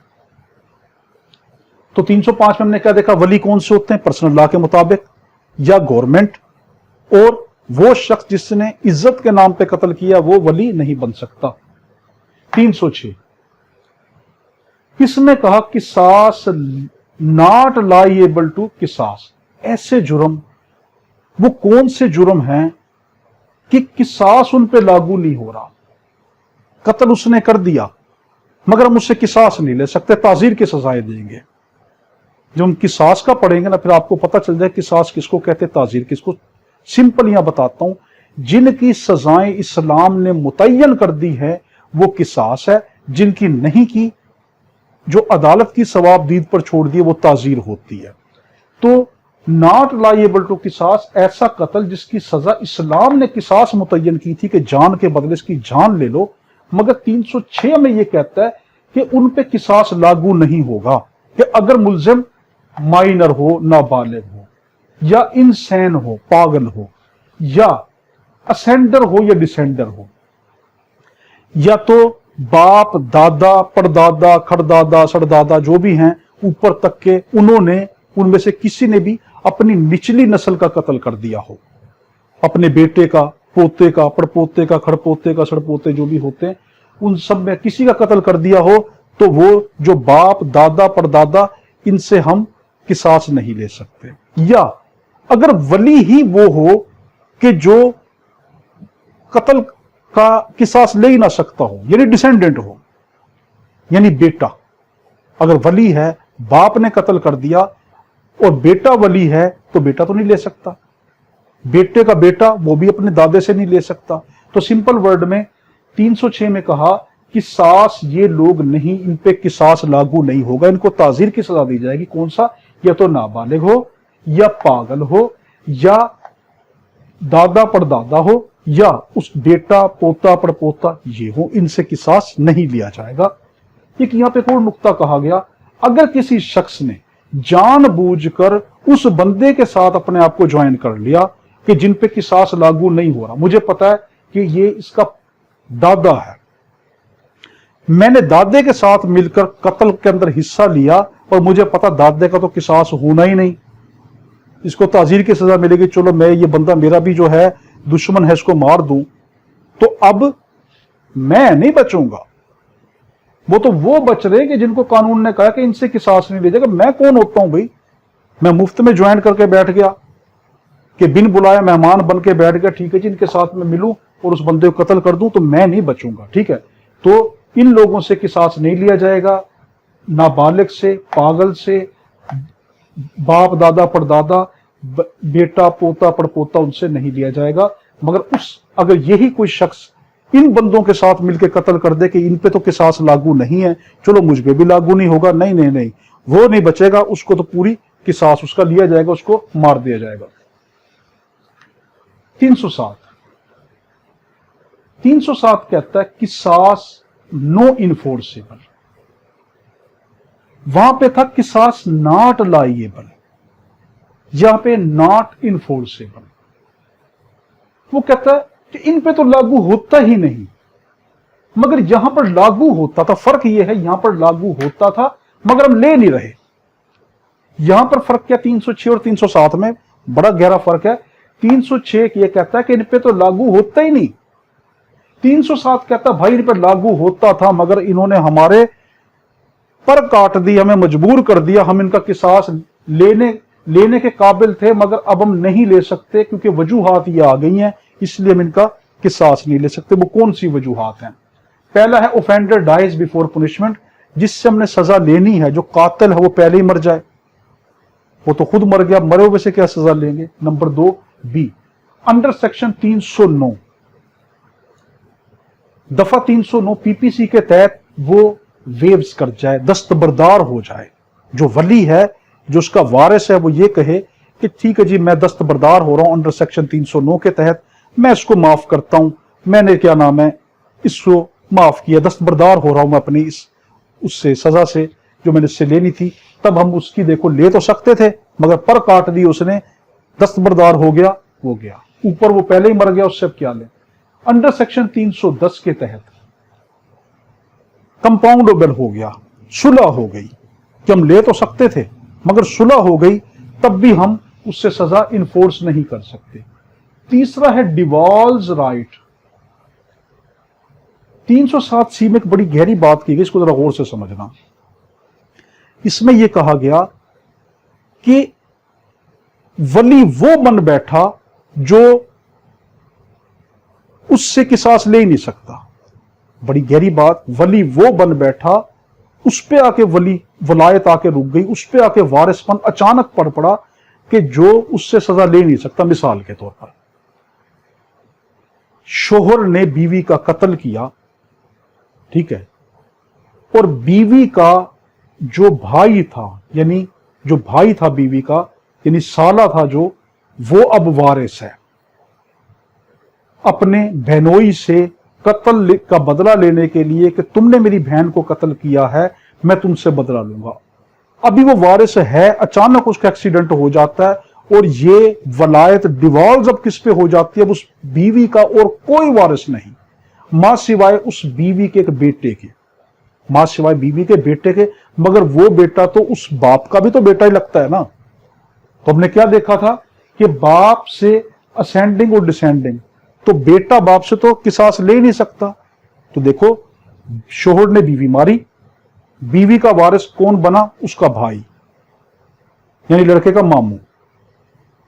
तो 305 में हमने क्या देखा, वली कौन से होते हैं, पर्सनल लॉ के मुताबिक या गवर्नमेंट, और वो शख्स जिसने इज्जत के नाम पे कत्ल किया वो वली नहीं बन सकता। 306 इसमें कहा किसास नॉट लाइएबल टू किसास, ऐसे जुर्म वो कौन से जुर्म हैं कि किसास उन पे लागू नहीं हो रहा, कत्ल उसने कर दिया मगर हम उससे किसास नहीं ले सकते, ताजीर की सजाएं देंगे। जब हम किसास का पढ़ेंगे ना फिर आपको पता चल जाए किसास किसको कहते, ताजीर किसको। सिंपल यहां बताता हूं, जिनकी सजाएं इस्लाम ने मुतय्यन कर दी है वो किसास है, जिनकी नहीं की, जो अदालत की सवाबदीद पर छोड़ दी वो ताजीर होती है। तो नॉट लाइएबल टू किसास, ऐसा कत्ल जिसकी सजा इस्लाम ने किसास मुतय्यन की थी कि जान के बदले इसकी जान ले लो, मगर 306 में यह कहता है कि उन पे किसास लागू नहीं होगा कि अगर मुल्जिम माइनर हो, नाबालिग हो, या इंसान हो, पागल हो, या असेंडर हो या डिसेंडर हो, या तो बाप दादा परदादा खड़दादा सड़दादा जो भी हैं ऊपर तक के, उन्होंने उनमें से किसी ने भी अपनी निचली नस्ल का कत्ल कर दिया हो, अपने बेटे का, पोते का, पड़पोते का, खड़पोते का, सड़पोते जो भी होते हैं उन सब में किसी का कत्ल कर दिया हो, तो वो जो बाप दादा परदादा इनसे हम किसास नहीं ले सकते। या अगर वली ही वो हो कि जो कत्ल का किसास ले ही ना सकता हो, यानी डिसेंडेंट हो, यानी बेटा, अगर वली है, बाप ने कत्ल कर दिया और बेटा वली है तो बेटा तो नहीं ले सकता, बेटे का बेटा वो भी अपने दादे से नहीं ले सकता। तो सिंपल वर्ड में 306 में कहा किसास ये लोग नहीं, इन पे किसास लागू नहीं होगा, इनको ताजीर की सजा दी जाएगी। कौन सा, या तो नाबालिग हो, या पागल हो, या दादा परदादा हो, या उस बेटा पोता पड़पोता ये हो, इनसे किसास नहीं लिया जाएगा। एक यहां पे एक और नुक्ता कहा गया, अगर किसी शख्स ने जानबूझकर उस बंदे के साथ अपने आप को ज्वाइन कर लिया कि जिन पे किसास लागू नहीं हो रहा, मुझे पता है कि ये इसका दादा है, मैंने दादे के साथ मिलकर कत्ल के अंदर हिस्सा लिया और मुझे पता दादे का तो किसास होना ही नहीं, इसको ताजीर की सजा मिलेगी, चलो मैं ये बंदा मेरा भी जो है दुश्मन है इसको मार दूं, तो अब मैं नहीं बचूंगा। वो तो वो बच रहे कि जिनको कानून ने कहा कि इनसे किसास नहीं ले जाएगा। मैं कौन होता हूं भाई, मैं मुफ्त में ज्वाइन करके बैठ गया कि बिन बुलाए मेहमान बन के बैठ गया, ठीक है जी इनके साथ में मिलूं और उस बंदे को कत्ल कर दूं तो मैं नहीं बचूंगा, ठीक है। तो इन लोगों से किसास नहीं लिया जाएगा, नाबालिग से, पागल से, बाप दादा परदादा, बेटा पोता पड़पोता, उनसे नहीं लिया जाएगा। मगर अगर यही कोई शख्स इन बंदों के साथ मिलकर कत्ल कर दे कि इन पे तो किसास लागू नहीं है, चलो मुझ पे भी लागू नहीं होगा, नहीं नहीं नहीं, वो नहीं बचेगा, उसको तो पूरी किसास उसका लिया जाएगा, उसको मार दिया जाएगा। 307 कहता है किसास नो इनफोर्सेबल, वहां पे था किसास नॉट लाइएबल, यहां पे नॉट इनफोर्सेबल। वो कहता है कि इन पे तो लागू होता ही नहीं, मगर यहां पर लागू होता था। फर्क यह है, यहां पर लागू होता था मगर हम ले नहीं रहे। यहां पर फर्क क्या 306 और 307 में बड़ा गहरा फर्क है। 306 ये कहता है कि इन पे तो लागू होता ही नहीं, 307 कहता भाई इन पर लागू होता था मगर इन्होंने हमारे पर काट दी, हमें मजबूर कर दिया, हम इनका किसास लेने के काबिल थे मगर अब हम नहीं ले सकते क्योंकि वजूहात ये आ गई हैं, इसलिए हम इनका किसास नहीं ले सकते। वो कौन सी वजूहात हैं? पहला है ऑफेंडर डाइज बिफोर पनिशमेंट, जिससे हमने सजा लेनी है, जो कातिल है वो पहले ही मर जाए, वो तो खुद मर गया, मरे हुए से क्या सजा लेंगे। नंबर 2 बी, अंडर सेक्शन 309 दफा 309 पीपीसी के तहत वो वेव्स कर जाए, दस्तबरदार हो जाए। जो वली है, जो उसका वारिस है, वो ये कहे कि ठीक है जी मैं दस्तबरदार हो रहा हूं अंडर सेक्शन 309 के तहत, मैं इसको माफ करता हूं, मैंने क्या नाम है इसको माफ किया, दस्तबरदार हो रहा हूं मैं अपनी उससे सजा से जो मैंने इससे लेनी थी। तब हम उसकी देखो ले तो सकते थे मगर पर काट दी उसने, दस्तबरदार हो गया, वो गया ऊपर, वो पहले ही मर गया, उससे अब क्या ले। अंडर सेक्शन 310 के तहत कंपाउंडेबल हो गया, सुलह हो गई कि हम ले तो सकते थे मगर सुलह हो गई, तब भी हम उससे सजा इन्फोर्स नहीं कर सकते। तीसरा है डिवॉल्व्स राइट। 307 सी में एक बड़ी गहरी बात की गई, इसको जरा गौर से समझना। इसमें यह कहा गया कि वली वो बन बैठा जो उससे किसास ले ही नहीं सकता। बड़ी गहरी बात, वली वो बन बैठा, उस पे आके वलायत आके रुक गई, उस पे आके वारिसपन अचानक पड़ पड़ा कि जो उससे सजा ले नहीं सकता। मिसाल के तौर पर शोहर ने बीवी का कत्ल किया, ठीक है, और बीवी का जो भाई था, यानी जो भाई था बीवी का, यानी साला था जो, वो अब वारिस है। अपने बहनोई से कत्ल का बदला लेने के लिए कि तुमने मेरी बहन को कत्ल किया है, मैं तुमसे बदला लूंगा। अभी वो वारिस है, अचानक उसका एक्सीडेंट हो जाता है और ये वलायत डिवॉल्व अब किस पे हो जाती है? अब उस बीवी का और कोई वारिस नहीं, मां सिवाय उस बीवी के एक बेटे के, मां सिवाय बीवी के बेटे के। मगर वो बेटा तो उस बाप का भी तो बेटा ही लगता है ना। तो हमने क्या देखा था कि बाप से असेंडिंग और डिसेंडिंग, तो बेटा बाप से तो किसास ले नहीं सकता। तो देखो शोहर ने बीवी मारी, बीवी का वारिस कौन बना? उसका भाई, यानी लड़के का मामू,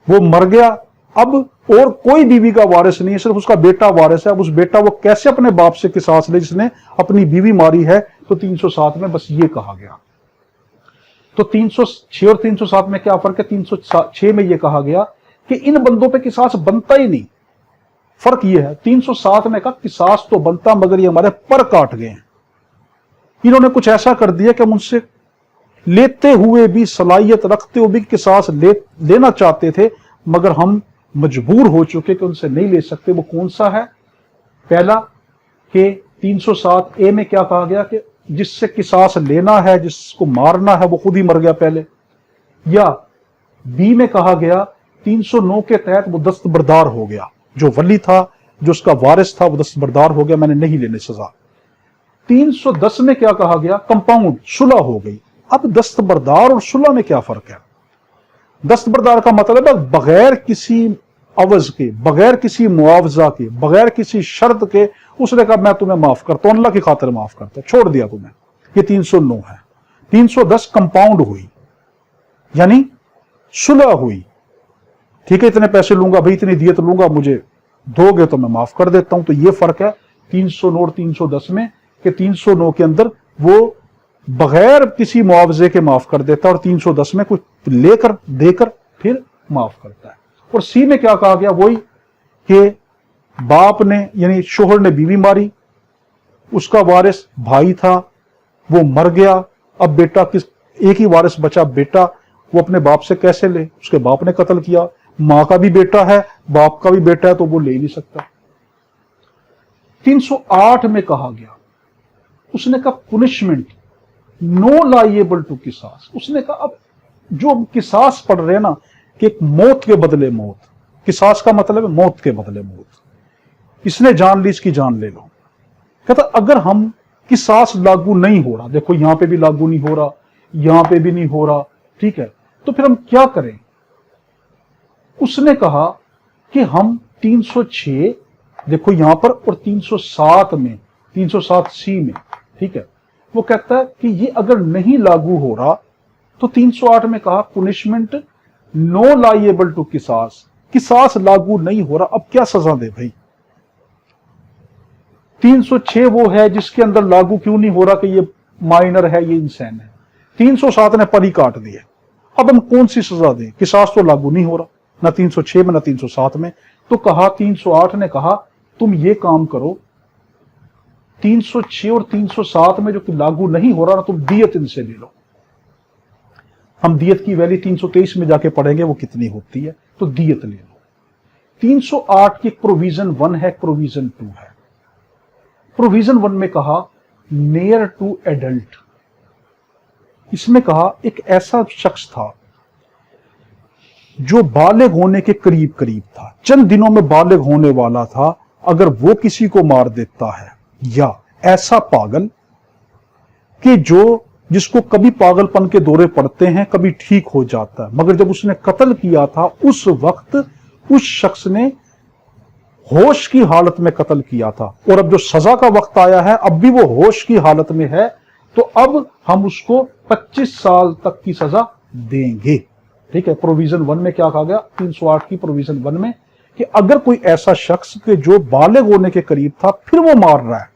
वो मर गया। अब और कोई बीवी का वारिस नहीं है, सिर्फ उसका बेटा वारिस है। अब उस बेटा वो कैसे अपने बाप से किसास ले जिसने अपनी बीवी मारी है? तो 307 में बस ये कहा गया। तो 306 और 307 में क्या फर्क है? 306 में ये कहा गया कि इन बंदों पे किसास बनता ही नहीं। फर्क ये है, 307 ने कहा किसास तो बनता मगर ये हमारे पर काट गए हैं, इन्होंने कुछ ऐसा कर दिया कि हम उनसे लेते हुए भी, सलाहियत रखते हुए भी किसास लेना चाहते थे मगर हम मजबूर हो चुके कि उनसे नहीं ले सकते, वो कौन सा है? पहला कि 307A में क्या कहा गया कि जिससे किसास लेना है, जिसको मारना है, वो खुद ही मर गया पहले। या बी में कहा गया 309 के तहत वो दस्तबरदार हो गया, जो वली था, जो उसका वारिस था, वो दस्तबरदार हो गया, मैंने नहीं लेने सजा। 310 में क्या कहा गया? कंपाउंड, सुलह हो गई। अब दस्तबरदार और सुलह में क्या फर्क है? दस्तबरदार का मतलब है बगैर किसी अवज के, बगैर किसी मुआवजा के, बगैर किसी शर्त के उसने कहा मैं तुम्हें माफ करता हूं, अल्लाह की खातिर माफ करता हूं, छोड़ दिया तुम्हें। ये 309 है। 310 कंपाउंड हुई, यानी सुलह हुई। ठीक है, इतने पैसे लूंगा भाई, इतनी दियत लूंगा, मुझे दोगे तो मैं माफ कर देता हूं। तो ये फर्क है 309 और 310 में, कि 309 के अंदर वो बगैर किसी मुआवजे के माफ कर देता है और 310 में कुछ लेकर देकर फिर माफ करता है। और सी में क्या कहा गया? वही कि बाप ने यानी शोहर ने बीवी मारी, उसका वारिस भाई था, वो मर गया, अब बेटा किस, एक ही वारिस बचा बेटा, वो अपने बाप से कैसे ले? उसके बाप ने कत्ल किया, मां का भी बेटा है, बाप का भी बेटा है, तो वो ले नहीं सकता। 308 में कहा गया, उसने कहा पुनिशमेंट नो लाइएबल टू किसास। उसने कहा अब जो किसास पढ़ रहे हैं ना, कि एक मौत के बदले मौत, किसास का मतलब है मौत के बदले मौत, इसने जान ली, इसकी जान ले लो। कहता अगर हम किसास लागू नहीं हो रहा, देखो यहां पे भी लागू नहीं हो रहा, यहां पे भी नहीं हो रहा, ठीक है, तो फिर हम क्या करें? उसने कहा कि हम 306 देखो यहां पर और 307 में, 307C में, ठीक है, वो कहता है कि ये अगर नहीं लागू हो रहा तो 308 में कहा पुनिशमेंट नो लाइएबल टू किसास, किसास लागू नहीं हो रहा, अब क्या सजा दे भाई? 306 वो है जिसके अंदर लागू क्यों नहीं हो रहा कि ये माइनर है, ये इंसान है। 307 ने परी काट दिए, अब हम कौन सी सजा दें? किसास तो लागू नहीं हो रहा, ना 306 में ना 307 में। तो कहा 308 ने कहा तुम ये काम करो, 306 और 307 में जो कि लागू नहीं हो रहा ना, तुम दियत इनसे ले लो। हम दियत की वैल्यू 323 में जाके पढ़ेंगे वो कितनी होती है, तो दियत ले लो। 308 की प्रोविजन 1 है, प्रोविजन 2 है। प्रोविजन 1 में कहा नियर टू एडल्ट, इसमें कहा एक ऐसा शख्स था जो बालिग होने के करीब करीब था, चंद दिनों में बालिग होने वाला था, अगर वो किसी को मार देता है, या ऐसा पागल कि जो जिसको कभी पागलपन के दौरे पड़ते हैं, कभी ठीक हो जाता है, मगर जब उसने कत्ल किया था उस वक्त उस शख्स ने होश की हालत में कत्ल किया था, और अब जो सजा का वक्त आया है अब भी वो होश की हालत में है, तो अब हम उसको 25 साल तक की सजा देंगे। ठीक है, प्रोविजन 1 में क्या कहा गया? 308 की प्रोविजन 1 में कि अगर कोई ऐसा शख्स के जो बालिग होने के करीब था फिर वो मार रहा है,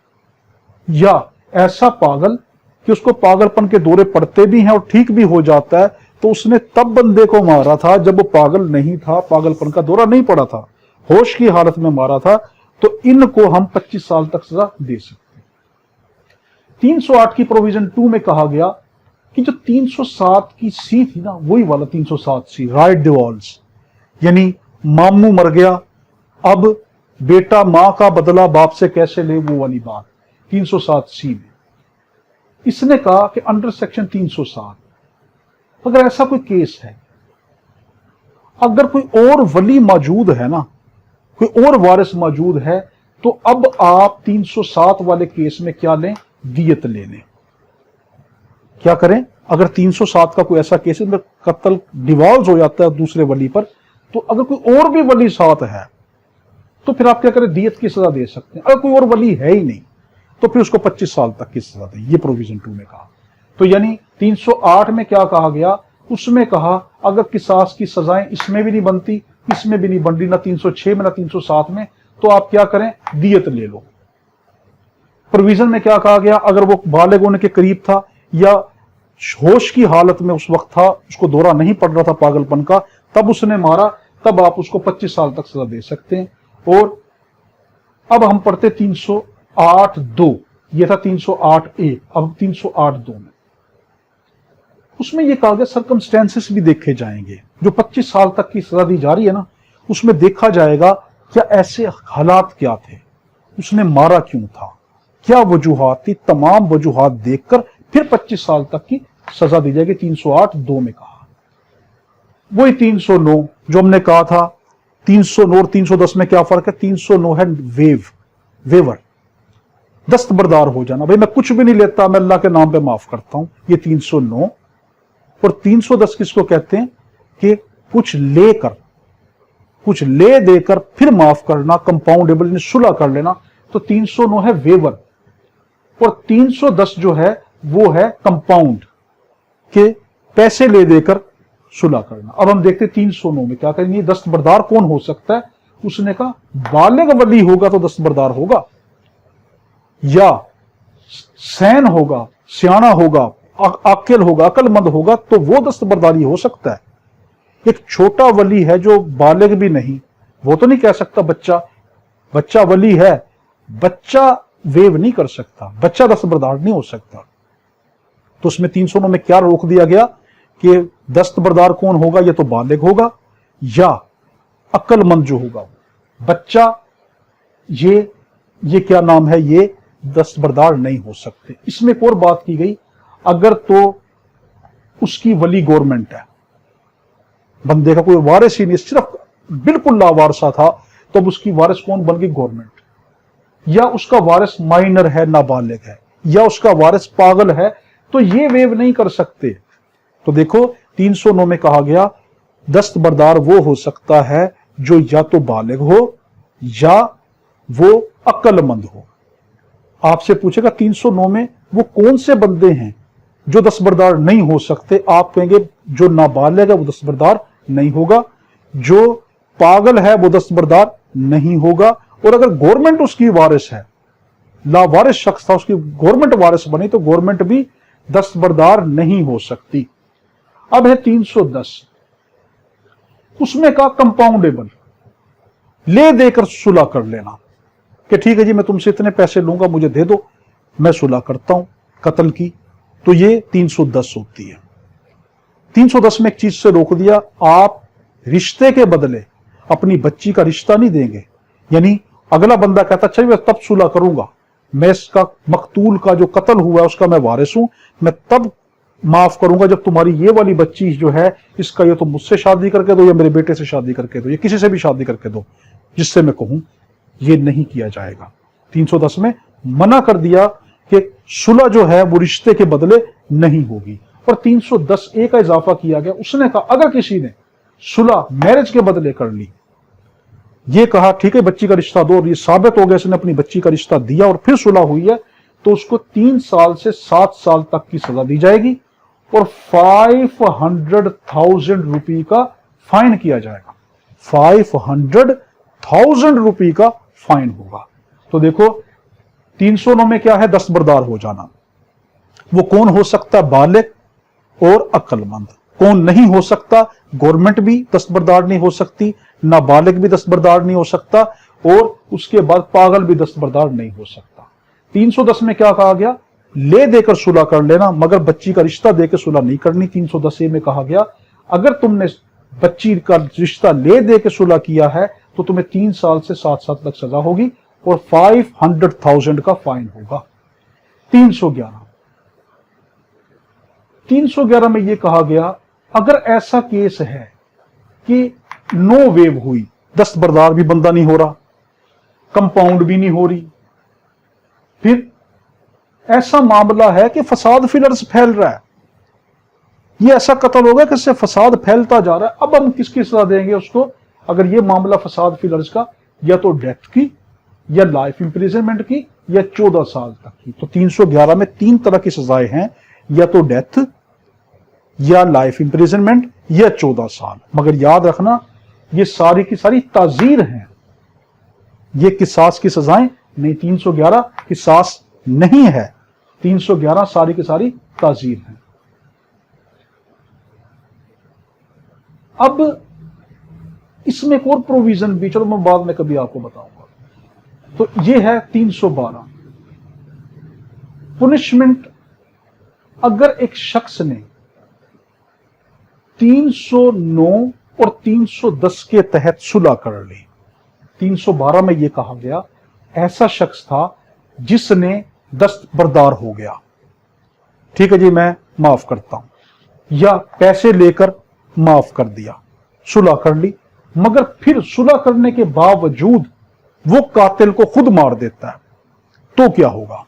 या ऐसा पागल कि उसको पागलपन के दौरे पड़ते भी हैं और ठीक भी हो जाता है, तो उसने तब बंदे को मारा था जब वो पागल नहीं था, पागलपन का दौरा नहीं पड़ा था, होश की हालत में मारा था, तो इनको हम 25 साल तक सजा दे सकते हैं। 308 की प्रोविजन 2 में कहा गया कि जो 307 की सी थी ना, वही वाला 307C, राइट डिवॉल्स, यानी मामू मर गया, अब बेटा मां का बदला बाप से कैसे ले, वो वाली बात 307C में। इसने कहा कि अंडर सेक्शन 307 अगर ऐसा कोई केस है, अगर कोई और वली मौजूद है ना, कोई और वारिस मौजूद है, तो अब आप 307 वाले केस में क्या लें? दियत ले लें। क्या करें? अगर 307 का कोई ऐसा केस है कत्ल डिवॉल्व हो जाता है दूसरे वली पर, तो अगर कोई और भी वली साथ है तो फिर आप क्या करें? दियत की सजा दे सकते हैं। अगर कोई और वली है ही नहीं तो फिर उसको 25 साल तक की सजा दें। ये प्रोविजन 2 में कहा। तो यानी 308 में क्या कहा गया? उसमें कहा अगर किसास की सजाएं इसमें भी नहीं बनती, इसमें भी नहीं बन रही, ना 306 में ना 307 में, तो आप क्या करें? दियत ले लो। प्रोविजन में क्या कहा गया? अगर वो बालिग होने के करीब था या होश की हालत में उस वक्त था, उसको दौरा नहीं पड़ रहा था पागलपन का, तब उसने मारा, तब आप उसको 25 साल तक सजा दे सकते हैं। और अब हम पढ़ते 308(2), ये था 308(1), अब 308(2) में उसमें यह कहा गया सर्कमस्टेंसेस भी देखे जाएंगे। जो 25 साल तक की सजा दी जा रही है ना, उसमें देखा जाएगा क्या ऐसे हालात क्या थे, उसने मारा क्यों था, क्या वजूहात थी, तमाम वजूहात देखकर फिर 25 साल तक की सजा दी जाएगी। 308(2) में कहा। वही 309 जो हमने कहा था। 309 और 310 में क्या फर्क है? 309 है वेवर, दस्तबरदार हो जाना। भाई मैं कुछ भी नहीं लेता, मैं अल्लाह के नाम पे माफ करता हूं, ये 309। और 310 किसको कहते हैं? कि कुछ ले देकर फिर माफ करना, कंपाउंडेबल ने सुलह कर लेना। तो 309 है वेवर, और 310 जो है वो है कंपाउंड, के पैसे ले देकर सुलह करना। अब हम देखते 309 में क्या करेंगे। दस्तबरदार कौन हो सकता है? उसने कहा बालिग वली होगा तो दस्तबरदार होगा, या सैन होगा, सियाना होगा, अक्ल होगा, अक्लमंद होगा, तो वो दस्तबरदारी हो सकता है। एक छोटा वली है जो बालिग भी नहीं, वो तो नहीं कह सकता बच्चा वली है, बच्चा वेव नहीं कर सकता, बच्चा दस्तबरदार नहीं हो सकता। तो उसमें 309 में क्या रोक दिया गया कि दस्तबरदार कौन होगा? या तो बालिग होगा या अक्लमंद जो होगा। बच्चा ये क्या नाम है, ये दस्तबरदार नहीं हो सकते। इसमें एक और बात की गई, अगर तो उसकी वली गवर्नमेंट है, बंदे का कोई वारिस ही नहीं, सिर्फ बिल्कुल लावारसा था, तो अब उसकी वारिस कौन बन गई? गवर्नमेंट। या उसका वारिस माइनर है, नाबालिग है, या उसका वारिस पागल है, तो ये वेव नहीं कर सकते। तो देखो 309 में कहा गया दस्तबरदार वो हो सकता है जो या तो बालिग हो या वो अक्लमंद हो। आपसे पूछेगा 309 में वो कौन से बंदे हैं जो दस्तबरदार नहीं हो सकते? आप कहेंगे जो नाबालिग है वो दस्तबरदार नहीं होगा, जो पागल है वो दस्तबरदार नहीं होगा, और अगर गवर्नमेंट उसकी वारिस है, लावारिस शख्स था, उसकी गवर्नमेंट वारिस बनी, तो गवर्नमेंट भी दस्तबरदार नहीं हो सकती। अब है 310, उसमें का कंपाउंडेबल, ले देकर सुलह कर लेना कि ठीक है जी मैं तुमसे इतने पैसे लूंगा, मुझे दे दो, मैं सुलह करता हूं कत्ल की। तो ये 310 होती है। 310 में एक चीज से रोक दिया, आप रिश्ते के बदले अपनी बच्ची का रिश्ता नहीं देंगे। यानी अगला बंदा कहता अच्छा मैं तब सुलह करूंगा, मैं इसका मकतूल का जो कत्ल हुआ है उसका मैं वारिस हूं, मैं तब माफ करूंगा जब तुम्हारी ये वाली बच्ची जो है इसका ये तो मुझसे शादी करके दो, या मेरे बेटे से शादी करके दो, या किसी से भी शादी करके दो जिससे मैं कहूं। ये नहीं किया जाएगा। 310 में मना कर दिया कि सुलह जो है वो रिश्ते के बदले नहीं होगी। और 310 का इजाफा किया गया, उसने कहा अगर किसी ने सुलह मैरिज के बदले कर ली, ये कहा ठीक है बच्ची का रिश्ता दो, और ये साबित हो गया इसने अपनी बच्ची का रिश्ता दिया और फिर सुलह हुई है, तो उसको 3 साल से 7 साल तक की सजा दी जाएगी और 500,000 रुपये का फाइन किया जाएगा। 500,000 रुपये का फाइन होगा। तो देखो 309 में क्या है? दस्तबरदार हो जाना। वो कौन हो सकता? बालिग और अक्लमंद। कौन नहीं हो सकता? गवर्नमेंट भी दस्तबरदार नहीं हो सकती, नाबालिग भी दस्तबरदार नहीं हो सकता, और उसके बाद पागल भी दस्तबरदार नहीं हो सकता। 310 में क्या कहा गया? ले देकर सुलह कर लेना, मगर बच्ची का रिश्ता देकर सुलह नहीं करनी। 310 में कहा गया अगर तुमने बच्ची का रिश्ता ले देकर सुलह किया है तो तुम्हें 3 साल से 7 साल तक सजा होगी और 500,000 का फाइन होगा। 311 में यह कहा गया अगर ऐसा केस है कि नो वेव हुई, दस्तबरदार भी बंदा नहीं हो रहा, कंपाउंड भी नहीं हो रही, फिर ऐसा मामला है कि फसाद फिलर्स फैल रहा है, ये ऐसा कत्ल होगा कि इससे फसाद फैलता जा रहा है, अब हम किसकी सजा देंगे उसको? अगर ये मामला फसाद फिलर्स का, या तो डेथ की, या लाइफ इंप्रिजनमेंट की, या 14 साल तक की। तो 311 में 3 तरह की सजाएं हैं, या तो डेथ, या लाइफ इंप्रिजनमेंट, या 14 साल। मगर याद रखना ये सारी की सारी ताजीर हैं, ये किसास की सजाएं नहीं। 311 किसास नहीं है, 311 सारी की सारी ताजीर हैं। अब इसमें एक और प्रोविजन भी, चलो मैं बाद में कभी आपको बताऊंगा। तो ये है 312 पुनिशमेंट। अगर एक शख्स ने 309 اور 310 کے تحت صلح کر لی۔ 312 میں یہ کہا گیا ایسا شخص تھا جس نے دستبردار ہو گیا، ٹھیک ہے جی میں معاف کرتا ہوں، یا پیسے لے کر معاف کر دیا، صلح کر لی، مگر پھر صلح کرنے کے باوجود وہ قاتل کو خود مار دیتا ہے تو کیا ہوگا؟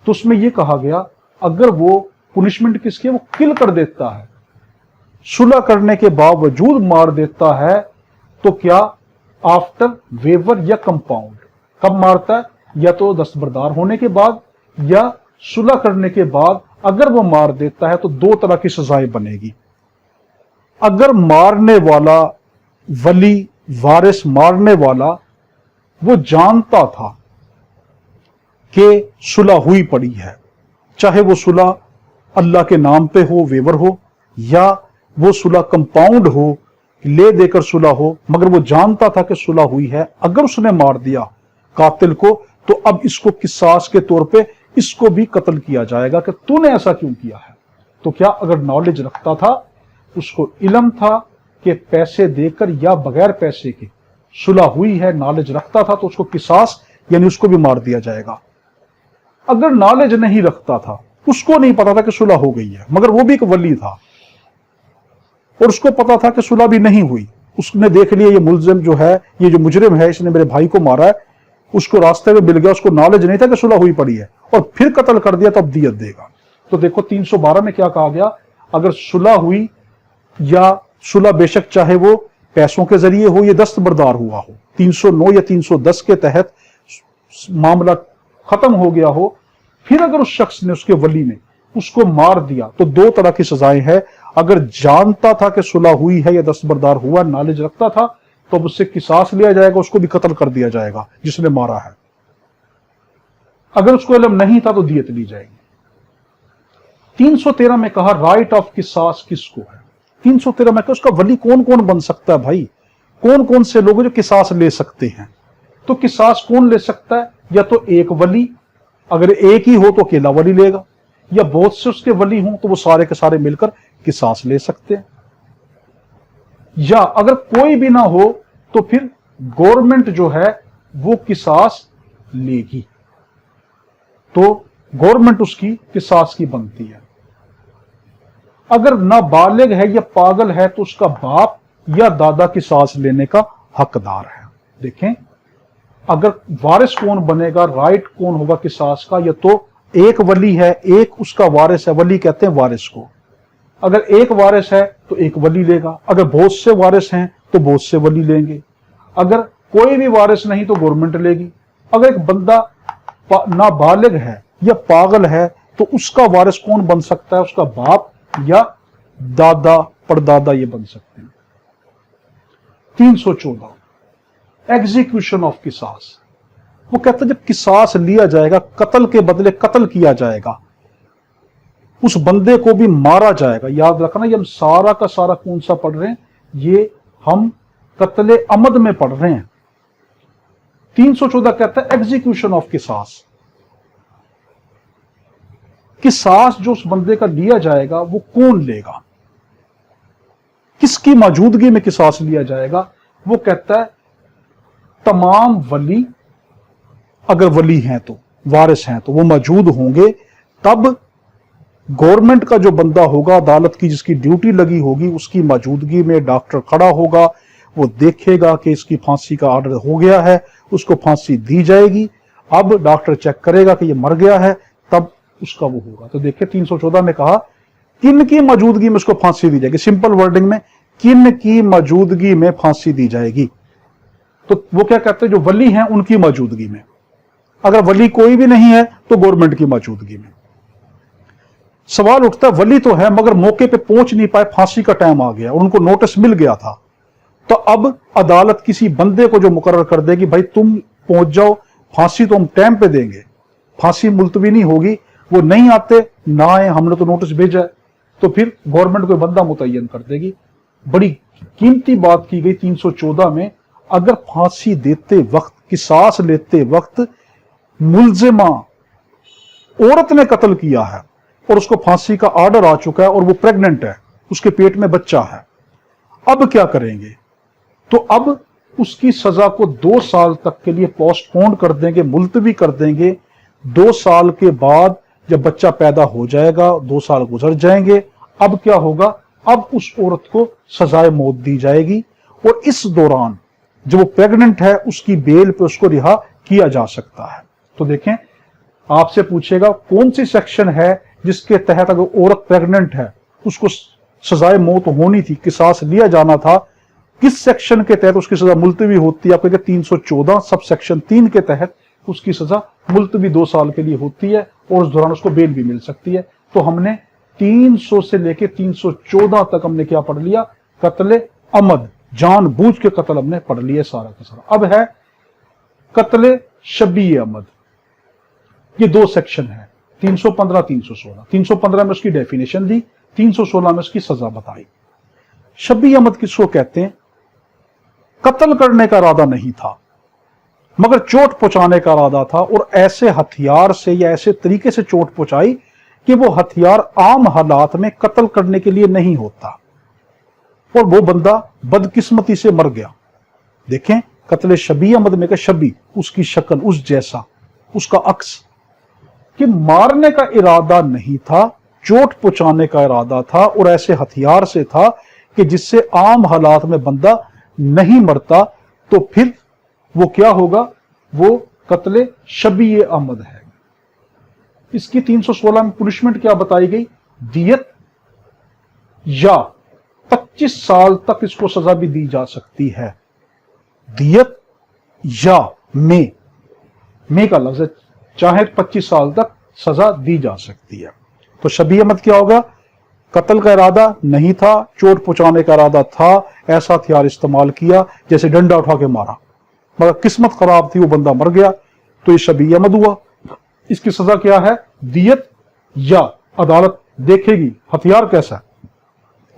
تو اس میں یہ کہا گیا اگر وہ پنشمنٹ کس کی ہے، وہ کل کر دیتا ہے، صلح کرنے کے باوجود مار دیتا ہے، تو کیا آفٹر ویور یا کمپاؤنڈ، کب مارتا ہے؟ یا تو دستبردار ہونے کے بعد یا صلح کرنے کے بعد اگر وہ مار دیتا ہے تو دو طرح کی سزائیں بنے گی۔ اگر مارنے والا ولی وارث مارنے والا وہ جانتا تھا کہ صلح ہوئی پڑی ہے، چاہے وہ صلح اللہ کے نام پہ ہو، ویور ہو، یا وہ صلح کمپاؤنڈ ہو، لے دے کر صلح ہو، مگر وہ جانتا تھا کہ صلح ہوئی ہے، اگر اس نے مار دیا قاتل کو تو اب اس کو قصاص کے طور پہ اس کو بھی قتل کیا جائے گا کہ تو نے ایسا کیوں کیا ہے۔ تو کیا اگر نالج رکھتا تھا، اس کو علم تھا کہ پیسے دے کر یا بغیر پیسے کے صلح ہوئی ہے، نالج رکھتا تھا تو اس کو قصاص یعنی اس کو بھی مار دیا جائے گا۔ اگر نالج نہیں رکھتا تھا، اس کو نہیں پتا تھا کہ صلح ہو گئی ہے، مگر وہ بھی ایک ولی تھا اور اس کو پتا تھا کہ صلح بھی نہیں ہوئی، اس نے دیکھ لیا یہ ملزم جو ہے، یہ جو مجرم ہے، اس نے میرے بھائی کو مارا ہے، اس کو راستے میں مل گیا، اس کو نالج نہیں تھا کہ صلح ہوئی پڑی ہے اور پھر قتل کر دیا تو اب دیت دے گا۔ تو دیکھو 312 میں کیا کہا گیا، اگر صلح ہوئی یا صلح بے شک چاہے وہ پیسوں کے ذریعے ہو یا دستبردار ہوا ہو، 309 یا 310 کے تحت معاملہ ختم ہو گیا ہو، پھر اگر اس شخص نے، اس کے ولی نے اس کو مار دیا تو دو طرح کی سزائیں ہیں۔ اگر جانتا تھا کہ صلح ہوئی ہے یا دستبردار ہوا، نالج رکھتا تھا، تو اب اس سے قصاص لیا جائے گا، اس کو بھی قتل کر دیا جائے گا جس نے مارا ہے۔ اگر اس کو علم نہیں تھا تو دیت لی جائے گی۔ 313 میں کہا رائٹ آف قصاص کس کو ہے؟ 313 میں کہا اس کا ولی کون کون بن سکتا ہے بھائی، کون کون سے لوگ جو قصاص لے سکتے ہیں؟ تو قصاص کون لے سکتا ہے؟ یا تو ایک ولی، اگر ایک ہی ہو تو اکیلا ولی لے گا، یا بہت سے اس کے ولی ہوں تو وہ سارے کے سارے مل کر قصاص لے سکتے ہیں، یا اگر کوئی بھی نہ ہو تو پھر گورنمنٹ جو ہے وہ قصاص لے گی، تو گورنمنٹ اس کی قصاص کی بنتی ہے۔ اگر نابالغ ہے یا پاگل ہے تو اس کا باپ یا دادا قصاص لینے کا حقدار ہے۔ دیکھیں اگر وارث کون بنے گا، رائٹ کون ہوگا قصاص کا، یا تو ایک ولی ہے، ایک اس کا وارث ہے، ولی کہتے ہیں وارث کو، اگر ایک وارث ہے تو ایک ولی لے گا، اگر بہت سے وارث ہیں تو بہت سے ولی لیں گے، اگر کوئی بھی وارث نہیں تو گورنمنٹ لے گی۔ اگر ایک بندہ نابالغ ہے یا پاگل ہے تو اس کا وارث کون بن سکتا ہے؟ اس کا باپ یا دادا پردادا یہ بن سکتے ہیں۔ 314 ایگزیکیوشن آف قصاص، وہ کہتا ہے جب قصاص لیا جائے گا، قتل کے بدلے قتل کیا جائے گا، اس بندے کو بھی مارا جائے گا۔ یاد رکھنا یہ ہم سارا کا سارا کون سا پڑھ رہے ہیں، یہ ہم قتل عمد میں پڑھ رہے ہیں۔ 314 کہتا ہے ایگزیکیوشن آف قصاص، قصاص جو اس بندے کا لیا جائے گا وہ کون لے گا، کس کی موجودگی میں قصاص لیا جائے گا؟ وہ کہتا ہے تمام ولی، اگر ولی ہیں تو وارث ہیں تو وہ موجود ہوں گے، تب گورنمنٹ کا جو بندہ ہوگا، عدالت کی جس کی ڈیوٹی لگی ہوگی، اس کی موجودگی میں ڈاکٹر کھڑا ہوگا، وہ دیکھے گا کہ اس کی پھانسی کا آرڈر ہو گیا ہے، اس کو پھانسی دی جائے گی۔ اب ڈاکٹر چیک کرے گا کہ یہ مر گیا ہے، تب اس کا وہ ہوگا۔ تو دیکھیں 314 میں کہا کن کی موجودگی میں اس کو پھانسی دی جائے گی، سمپل ورڈنگ میں کن کی موجودگی میں پھانسی دی جائے گی۔ تو وہ کیا کہتے ہیں جو ولی ہیں ان کی موجودگی میں، اگر ولی کوئی بھی نہیں ہے تو گورنمنٹ کی موجودگی میں۔ سوال اٹھتا ہے ولی تو ہے مگر موقع پہ پہنچ نہیں پائے، پھانسی کا ٹائم آ گیا اور ان کو نوٹس مل گیا تھا، تو اب عدالت کسی بندے کو جو مقرر کر دے گی بھائی تم پہنچ جاؤ، پھانسی تو ہم ٹائم پہ دیں گے، پھانسی ملتوی نہیں ہوگی، وہ نہیں آتے نہ آئے، ہم نے تو نوٹس بھیجا ہے، تو پھر گورنمنٹ کوئی بندہ متعین کر دے گی۔ بڑی قیمتی بات کی گئی 314 میں، اگر پھانسی دیتے وقت، قصاص لیتے وقت ملزمہ عورت نے قتل کیا ہے اور اس کو پھانسی کا آرڈر آ چکا ہے اور وہ پریگننٹ ہے، اس کے پیٹ میں بچہ ہے، अब क्या करेंगे? तो अब उसकी सजा को 2 साल तक के लिए पोस्टपोन कर देंगे, मुलतवी कर देंगे। 2 साल के बाद जब बच्चा पैदा हो जाएगा, 2 साल गुजर जाएंगे, अब क्या होगा? अब उस औरत को सजाए मौत दी जाएगी और इस दौरान जब वो प्रेग्नेंट है उसकी बेल पे उसको रिहा किया जा सकता है। तो देखें, आपसे पूछेगा कौन सी सेक्शन है जिसके तहत अगर औरत प्रेग्नेंट है उसको सजाए मौत होनी थी, किसास लिया जाना था, किस सेक्शन के तहत उसकी सजा मुलतवी होती है? आप कहेंगे 314 सब सेक्शन 3 के तहत उसकी सजा मुलतवी 2 साल के लिए होती है और उस दौरान उसको बेल भी मिल सकती है। तो हमने 300 से लेके 314 तक हमने क्या पढ़ लिया? कत्ले अमद, जानबूझ के कत्ल हमने पढ़ लिया सारा का सारा। अब है कत्ले शबी अमद। ये 2 सेक्शन है, 315 316। 315 में उसकी डेफिनेशन दी, 316 में उसकी सजा बताई। शबी अमद किसको कहते हैं? कत्ल करने का इरादा नहीं था मगर चोट पहुंचाने का इरादा था और ऐसे हथियार से या ऐसे तरीके से चोट पहुंचाई कि वो हथियार आम हालात में कत्ल करने के लिए नहीं होता और वो बंदा बदकिस्मती से मर गया। देखें, कत्ले शबी अहमद में का शबी, उसकी शक्ल, उस जैसा, उसका अक्स, कि मारने का इरादा नहीं था, चोट पहुंचाने का इरादा था और ऐसे हथियार से था कि जिससे आम हालात में बंदा नहीं मरता। तो फिर वो क्या होगा? वो कत्ले शबी अहमद है। इसकी 316 में पुनिशमेंट क्या बताई गई? दियत या 25 साल तक इसको सजा भी दी जा सकती है। दियत या में का लफ्ज है, चाहे 25 साल तक सजा दी जा सकती है। तो शबी अहमद क्या होगा? कत्ल का इरादा नहीं था, चोट पहुंचाने का इरादा था, ऐसा हथियार इस्तेमाल किया जैसे डंडा उठा के मारा, मगर किस्मत खराब थी, वो बंदा मर गया, तो ये शबी अहमद हुआ। इसकी सजा क्या है? दियत या अदालत देखेगी हथियार कैसा है।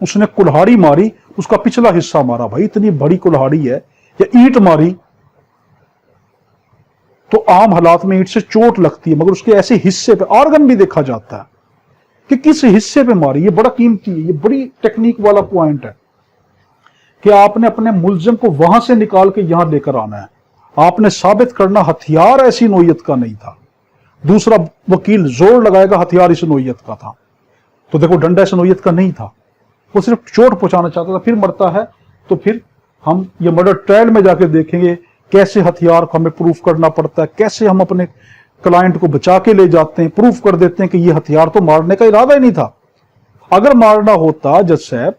उसने कुल्हाड़ी मारी, उसका पिछला हिस्सा मारा, भाई इतनी बड़ी कुल्हाड़ी है, या ईंट मारी तो आम हालात में ईंट से चोट लगती है, मगर उसके ऐसे हिस्से पे आर्गन भी देखा जाता है कि किस हिस्से पे मारी। ये बड़ा कीमती है, ये बड़ी टेक्निक वाला पॉइंट है कि आपने अपने मुलजिम को वहां से निकाल के यहां लेकर आना है। आपने साबित करना हथियार ऐसी नोयत का नहीं था, दूसरा वकील जोर लगाएगा हथियार इस नोयत का था, तो देखो डंडा इस नोयत का नहीं था, वो सिर्फ चोट पहुंचाना चाहता था, फिर मरता है। तो फिर हम ये मर्डर ट्रायल में जाके देखेंगे कैसे हथियार को हमें प्रूफ करना पड़ता है, कैसे हम अपने क्लाइंट को बचा के ले जाते हैं, प्रूफ कर देते हैं कि ये हथियार तो मारने का इरादा ही नहीं था। अगर मारना होता जज साहब,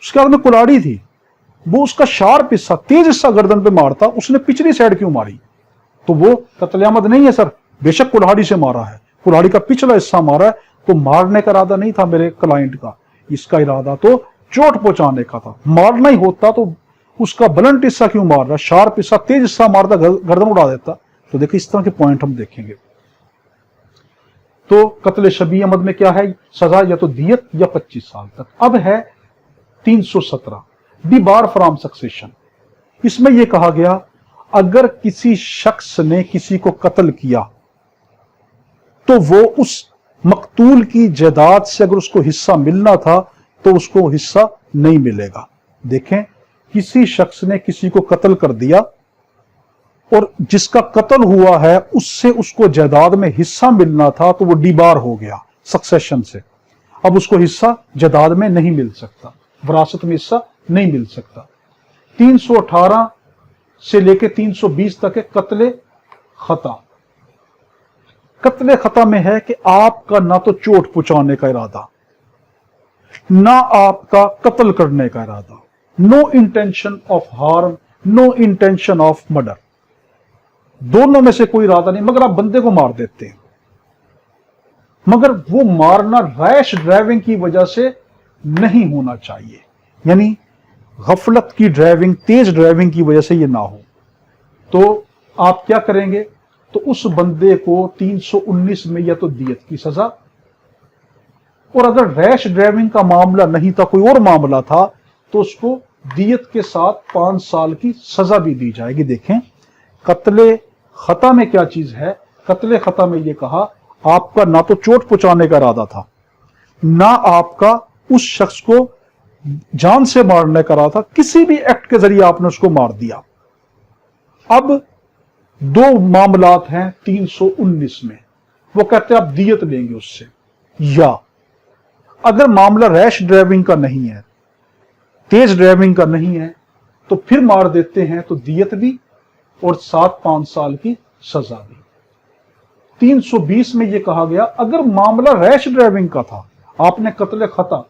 उसके हाथ में कुल्हाड़ी थी, वो उसका शार्प हिस्सा, तेज हिस्सा गर्दन पे मारता, उसने पिछली साइड क्यों मारी? तो वो कत्ले अहमद नहीं है सर, बेशक कुल्हाड़ी से मारा है, कुल्हाड़ी का पिछला हिस्सा मारा है, तो मारने का इरादा नहीं था मेरे क्लाइंट का, इसका इरादा तो चोट पहुंचाने का था। मारना ही होता तो उसका ब्लंट हिस्सा क्यों मार रहा, शार्प हिस्सा, तेज हिस्सा मारता, गर्दन उड़ा देता। तो देखिए इस तरह के पॉइंट हम देखेंगे। तो कत्ले शबी अहमद में क्या है? सजा या तो दियत या 25 साल तक। अब है 317 डिबार फ्रॉम सक्सेशन। इसमें यह कहा गया अगर किसी शख्स ने किसी को कत्ल किया तो वो उस मकतूल की जायदाद से अगर उसको हिस्सा मिलना था तो उसको हिस्सा नहीं मिलेगा। देखें, किसी शख्स ने किसी को कत्ल कर दिया और जिसका कत्ल हुआ है उससे उसको जायदाद में हिस्सा मिलना था, तो वो डिबार हो गया सक्सेशन से। अब उसको हिस्सा जायदाद में नहीं मिल सकता, विरासत में हिस्सा नहीं मिल सकता। 318 से लेके 320 तक है कत्ले खता। कत्ले खता में है कि आपका ना तो चोट पहुंचाने का इरादा, ना आपका कत्ल करने का इरादा, no intention of harm, no intention of murder, दोनों में से कोई इरादा नहीं, मगर आप बंदे को मार देते हैं। मगर वो मारना रैश ड्राइविंग की वजह से नहीं होना चाहिए, यानी गफलत की ड्राइविंग, तेज ड्राइविंग की वजह से ये ना हो। तो आप क्या करेंगे? तो उस बंदे को 319 में या तो दियत की सजा, और अगर रैश ड्राइविंग का मामला नहीं था, कोई और मामला था, तो उसको दियत के साथ 5 साल की सजा भी दी जाएगी। देखें कत्ले खता में क्या चीज है? कत्ले खता में यह कहा आपका ना तो चोट पहुंचाने का इरादा था, ना आपका उस शख्स को जान से मारने का रहा था, किसी भी एक्ट के जरिए आपने उसको मार दिया। अब दो मामलात हैं 319 में, वो कहते हैं आप दियत लेंगे उससे, या अगर मामला रैश ड्राइविंग का नहीं है, तेज ड्राइविंग का नहीं है, तो फिर मार देते हैं तो दियत भी और 7-5 साल की सजा भी। 320 में यह कहा गया अगर मामला रैश ड्राइविंग का था, आपने कत्ल खता,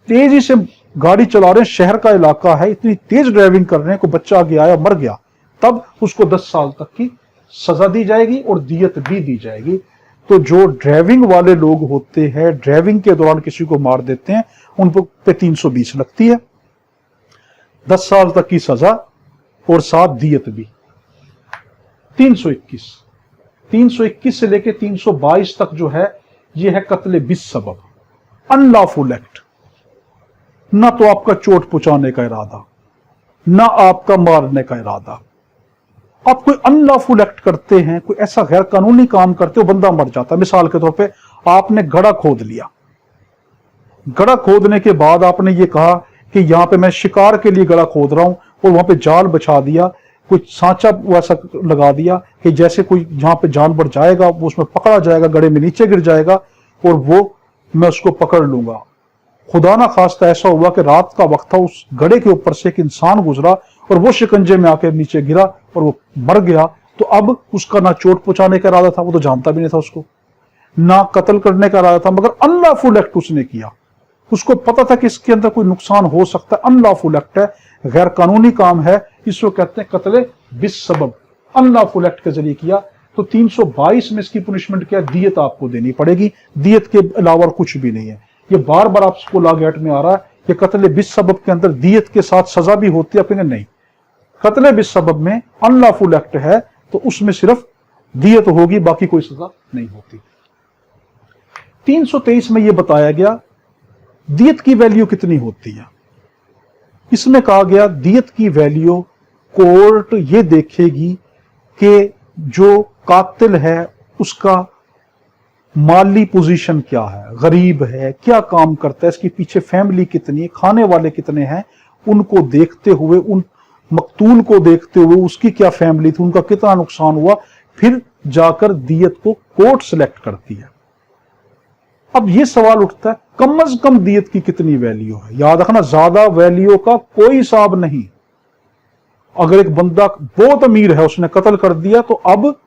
तेजी से गाड़ी चला रहे हैं, शहर का इलाका है, इतनी तेज ड्राइविंग कर रहे हैं, कोई बच्चा आगे आया मर गया, तब उसको 10 साल तक की सजा दी जाएगी और दियत भी दी जाएगी। तो जो ड्राइविंग वाले लोग होते हैं, ड्राइविंग के दौरान किसी को मार देते हैं, उन पे 320 लगती है, 10 साल तक की सजा और 7 दियत भी। 321 से लेके 322 तक जो है, यह है कत्ले बिस्सबब, अनलॉफुल एक्ट। ना तो आपका चोट पहुंचाने का इरादा, ना आपका मारने का इरादा, आप कोई अनलॉफुल एक्ट करते हैं, कोई ऐसा गैर कानूनी काम करते हो, बंदा मर जाता है। मिसाल के तौर पे आपने गड्ढा खोद लिया, गड्ढा खोदने के बाद आपने ये कहा कि यहां पे मैं शिकार के लिए गड्ढा खोद रहा हूं, और वहां पे जाल बिछा दिया, कुछ सांचा वैसा लगा दिया कि जैसे कोई जहां पे जानवर जाएगा वो उसमें पकड़ा जाएगा, गड्ढे में नीचे गिर जाएगा और वो मैं उसको पकड़ लूंगा। खुदा ना खास्ता ऐसा हुआ कि रात का वक्त था, उस गड्ढे के ऊपर से एक इंसान गुजरा और वो शिकंजे में आके नीचे गिरा और वो मर गया, तो अब उसका ना चोट पहुंचाने का इरादा था, वो तो जानता भी नहीं था उसको, ना कत्ल करने का इरादा था, मगर अनलॉफुल एक्ट उसने किया। उसको पता था कि इसके अंदर कोई नुकसान हो सकता है, अनलॉफुल एक्ट है, गैर कानूनी काम है, इसको कहते हैं कत्ले बिस्सबब, अनलॉफुल एक्ट के जरिए किया। तो 322 में इसकी पनिशमेंट क्या है, दियत आपको देनी पड़ेगी, दियत के अलावा कुछ भी नहीं है। ये बार बार आपको लॉ एक्ट में आ रहा है कि कत्ले बिस्सबब के अंदर दियत के साथ सजा भी होती है, अपने नहीं, कत्ले बिस्सबब में अनलॉफुल एक्ट है तो उसमें सिर्फ दियत होगी, बाकी कोई सजा नहीं होती। 323 में यह बताया गया दियत की वैल्यू कितनी होती है। इसमें कहा गया दियत की वैल्यू कोर्ट ये देखेगी कि जो कातिल है उसका माली पोजीशन क्या है, गरीब है, क्या काम करता है, इसके पीछे फैमिली कितनी है, खाने वाले कितने हैं, उनको देखते हुए, उन मकतूल को देखते हुए उसकी क्या फैमिली थी, उनका कितना नुकसान हुआ, फिर जाकर दियत को कोर्ट सिलेक्ट करती है। अब यह सवाल उठता है कम से कम दियत की कितनी वैल्यू है। याद रखना, ज्यादा वैल्यू का कोई हिसाब नहीं। अगर एक बंदा बहुत अमीर है, उसने कत्ल कर दिया, तो अब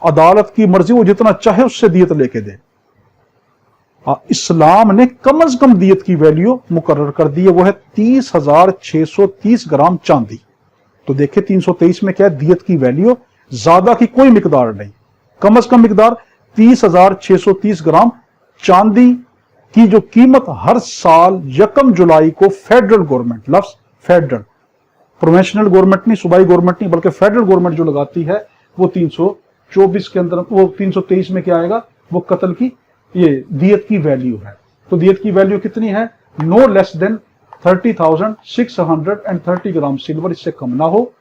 अदालत की मर्जी, वो जितना चाहे उससे दियत लेके दे। इस्लाम ने कम से कम दियत की वैल्यू मुकर्रर कर दी है, वो है 30,630 ग्राम चांदी। तो देखिए 323 में क्या है, दियत की वैल्यू, ज्यादा की कोई मिकदार नहीं, कम से कम मिकदार 30,630 ग्राम चांदी की जो कीमत हर साल 1 जुलाई को फेडरल गवर्नमेंट, लफ्ज फेडरल, प्रोविंशियल गवर्नमेंट नहीं, सूबाई गवर्नमेंट नहीं, बल्कि फेडरल गवर्नमेंट जो लगाती है, वो 324 के अंदर, वो 323 में क्या आएगा, वो कत्ल की ये दियत की वैल्यू है। तो दियत की वैल्यू कितनी है, नो लेस देन 30,630 ग्राम सिल्वर, इससे कम ना हो।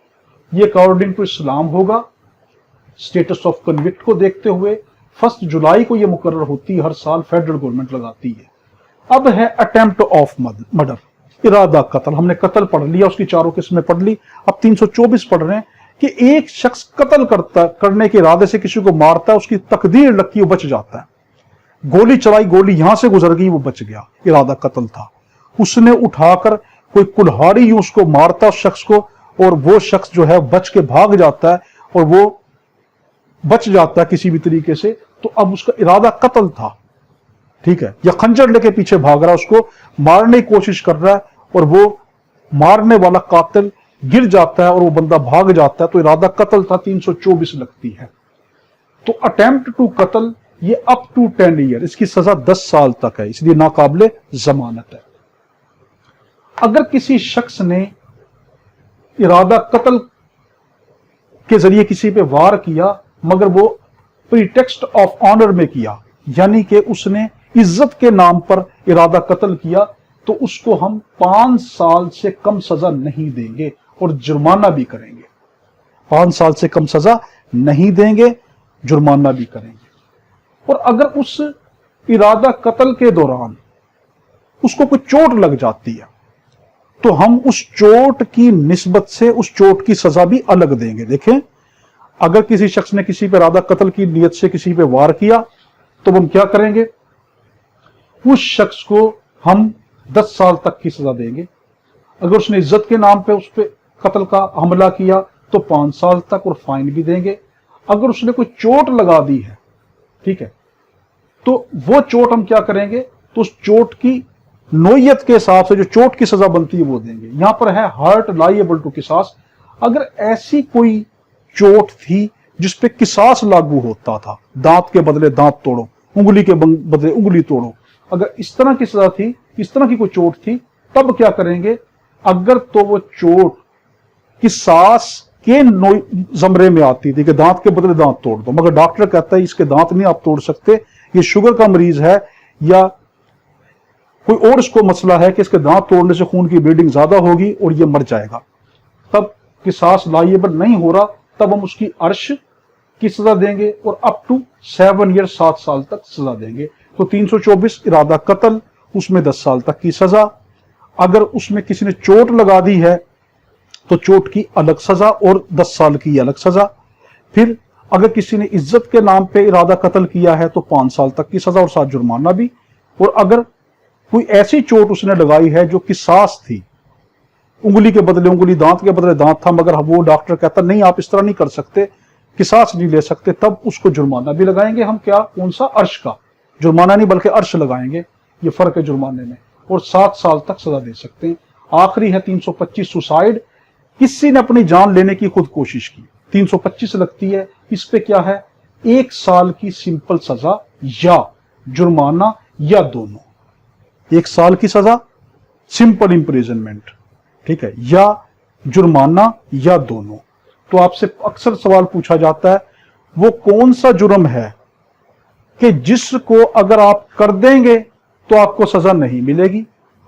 ये अकॉर्डिंग टू इस्लाम होगा, स्टेटस ऑफ कन्विक्ट को देखते हुए। 1 जुलाई को ये मुकर्रर होती है, हर साल फेडरल गवर्नमेंट लगाती है। अब है अटेम्प्ट ऑफ मर्डर, इरादा कत्ल। हमने कत्ल पढ़ लिया, उसकी चारों किस्में पढ़ ली। अब 324 पढ़ रहे हैं कि एक शख्स कत्ल करने के इरादे से किसी को मारता है, उसकी तकदीर लगती है, वो बच जाता है। गोली चलाई, गोली यहां से गुजर गई, वो बच गया, इरादा कत्ल था। उसने उठाकर कोई कुल्हाड़ी यूं उसको मारता उस शख्स को, और वो शख्स जो है बच के भाग जाता है, और वो बच जाता है किसी भी तरीके से, तो अब उसका इरादा कत्ल था, ठीक है। या खंजर लेके पीछे भाग रहा है, उसको मारने की कोशिश कर रहा है, और वो मारने वाला कातिल गिर जाता है और वो बंदा भाग जाता है, तो इरादा कत्ल था, 324 लगती है। तो अटेम्प्ट टू कत्ल ये अप टू 10 ईयर, इसकी सजा 10 साल तक है, इसलिए नाकाबिले जमानत है। अगर किसी शख्स ने इरादा कत्ल के जरिए किसी पे वार किया, मगर वो प्रीटेक्स्ट ऑफ ऑनर में किया, यानी कि उसने इज्जत के नाम पर इरादा कत्ल किया, तो उसको हम 5 साल से कम सजा नहीं देंगे और जुर्माना भी करेंगे। 5 साल से कम सजा नहीं देंगे, जुर्माना भी करेंगे। और अगर उस इरादा कत्ल के दौरान उसको कोई चोट लग जाती है, تو ہم اس چوٹ کی نسبت سے اس چوٹ کی سزا بھی الگ دیں گے. دیکھیں اگر کسی شخص نے کسی پہ ارادہ قتل کی نیت سے کسی پہ وار کیا تو ہم کیا کریں گے؟ اس شخص کو ہم 10 سال تک کی سزا دیں گے. اگر اس نے عزت کے نام پہ اس پہ قتل کا حملہ کیا تو 5 سال تک اور فائن بھی دیں گے. اگر اس نے کوئی چوٹ لگا دی ہے، ٹھیک ہے، تو وہ چوٹ ہم کیا کریں گے؟ تو اس چوٹ کی نوعیت کے حساب سے جو چوٹ کی سزا بنتی ہے وہ دیں گے. یہاں پر ہے ہارٹ لائیبل ٹو قصاص. اگر ایسی کوئی چوٹ تھی جس پہ قصاص لاگو ہوتا تھا، دانت کے بدلے دانت توڑو، انگلی کے بدلے انگلی توڑو، اگر اس طرح کی سزا تھی، اس طرح کی کوئی چوٹ تھی، تب کیا کریں گے؟ اگر تو وہ چوٹ قصاص کے زمرے میں آتی تھی کہ دانت کے بدلے دانت توڑ دو، مگر ڈاکٹر کہتا ہے اس کے دانت نہیں آپ توڑ سکتے، یہ شوگر کا مریض ہے یا کوئی اور اس کو مسئلہ ہے کہ اس کے دانت توڑنے سے خون کی بلیڈنگ زیادہ ہوگی اور یہ مر جائے گا، تب قصاص لائیبل نہیں ہو رہا، تب ہم اس کی عرش کی سزا دیں گے اور اپ ٹو 7 ایئر 7 سال تک سزا دیں گے. تو 324 ارادہ قتل، اس میں 10 سال تک کی سزا. اگر اس میں کسی نے چوٹ لگا دی ہے تو چوٹ کی الگ سزا اور 10 سال کی الگ سزا. پھر اگر کسی نے عزت کے نام پہ ارادہ قتل کیا ہے تو 5 سال تک کی سزا اور ساتھ جرمانہ بھی. اور اگر کوئی ایسی چوٹ اس نے لگائی ہے جو قصاص تھی، انگلی کے بدلے انگلی، دانت کے بدلے دانت تھا، مگر وہ ڈاکٹر کہتا نہیں آپ اس طرح نہیں کر سکتے، قصاص نہیں لے سکتے، تب اس کو جرمانہ بھی لگائیں گے ہم. کیا؟ کون سا؟ عرش کا جرمانہ نہیں بلکہ عرش لگائیں گے. یہ فرق ہے جرمانے میں. اور 7 سال تک سزا دے سکتے ہیں. آخری ہے 325 سوسائڈ. کسی نے اپنی جان لینے کی خود کوشش کی، 325 لگتی ہے. اس پہ کیا ہے؟ 1 سال کی سمپل سزا یا جرمانہ یا دونوں. 1 سال کی سزا سمپل امپریزنمنٹ، ٹھیک ہے، یا جرمانہ یا دونوں. تو آپ سے اکثر سوال پوچھا جاتا ہے وہ کون سا جرم ہے کہ جس کو اگر آپ کر دیں گے تو آپ کو سزا نہیں ملے گی،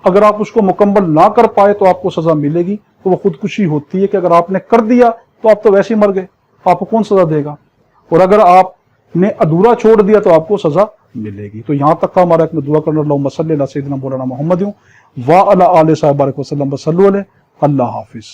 اگر آپ اس کو مکمل نہ کر پائے تو آپ کو سزا ملے گی. تو وہ خودکشی ہوتی ہے کہ اگر آپ نے کر دیا تو آپ تو ویسے ہی مر گئے، آپ کو کون سزا دے گا، اور اگر آپ نے ادھورا چھوڑ دیا تو آپ کو سزا ملے گی. تو یہاں تک کا ہمارا ایک میں دعا کرنا، اللہم صلی علی سیدنا مولانا محمد وعلی آلہ صحابہ وسلم وصلوا علیہ. اللہ حافظ.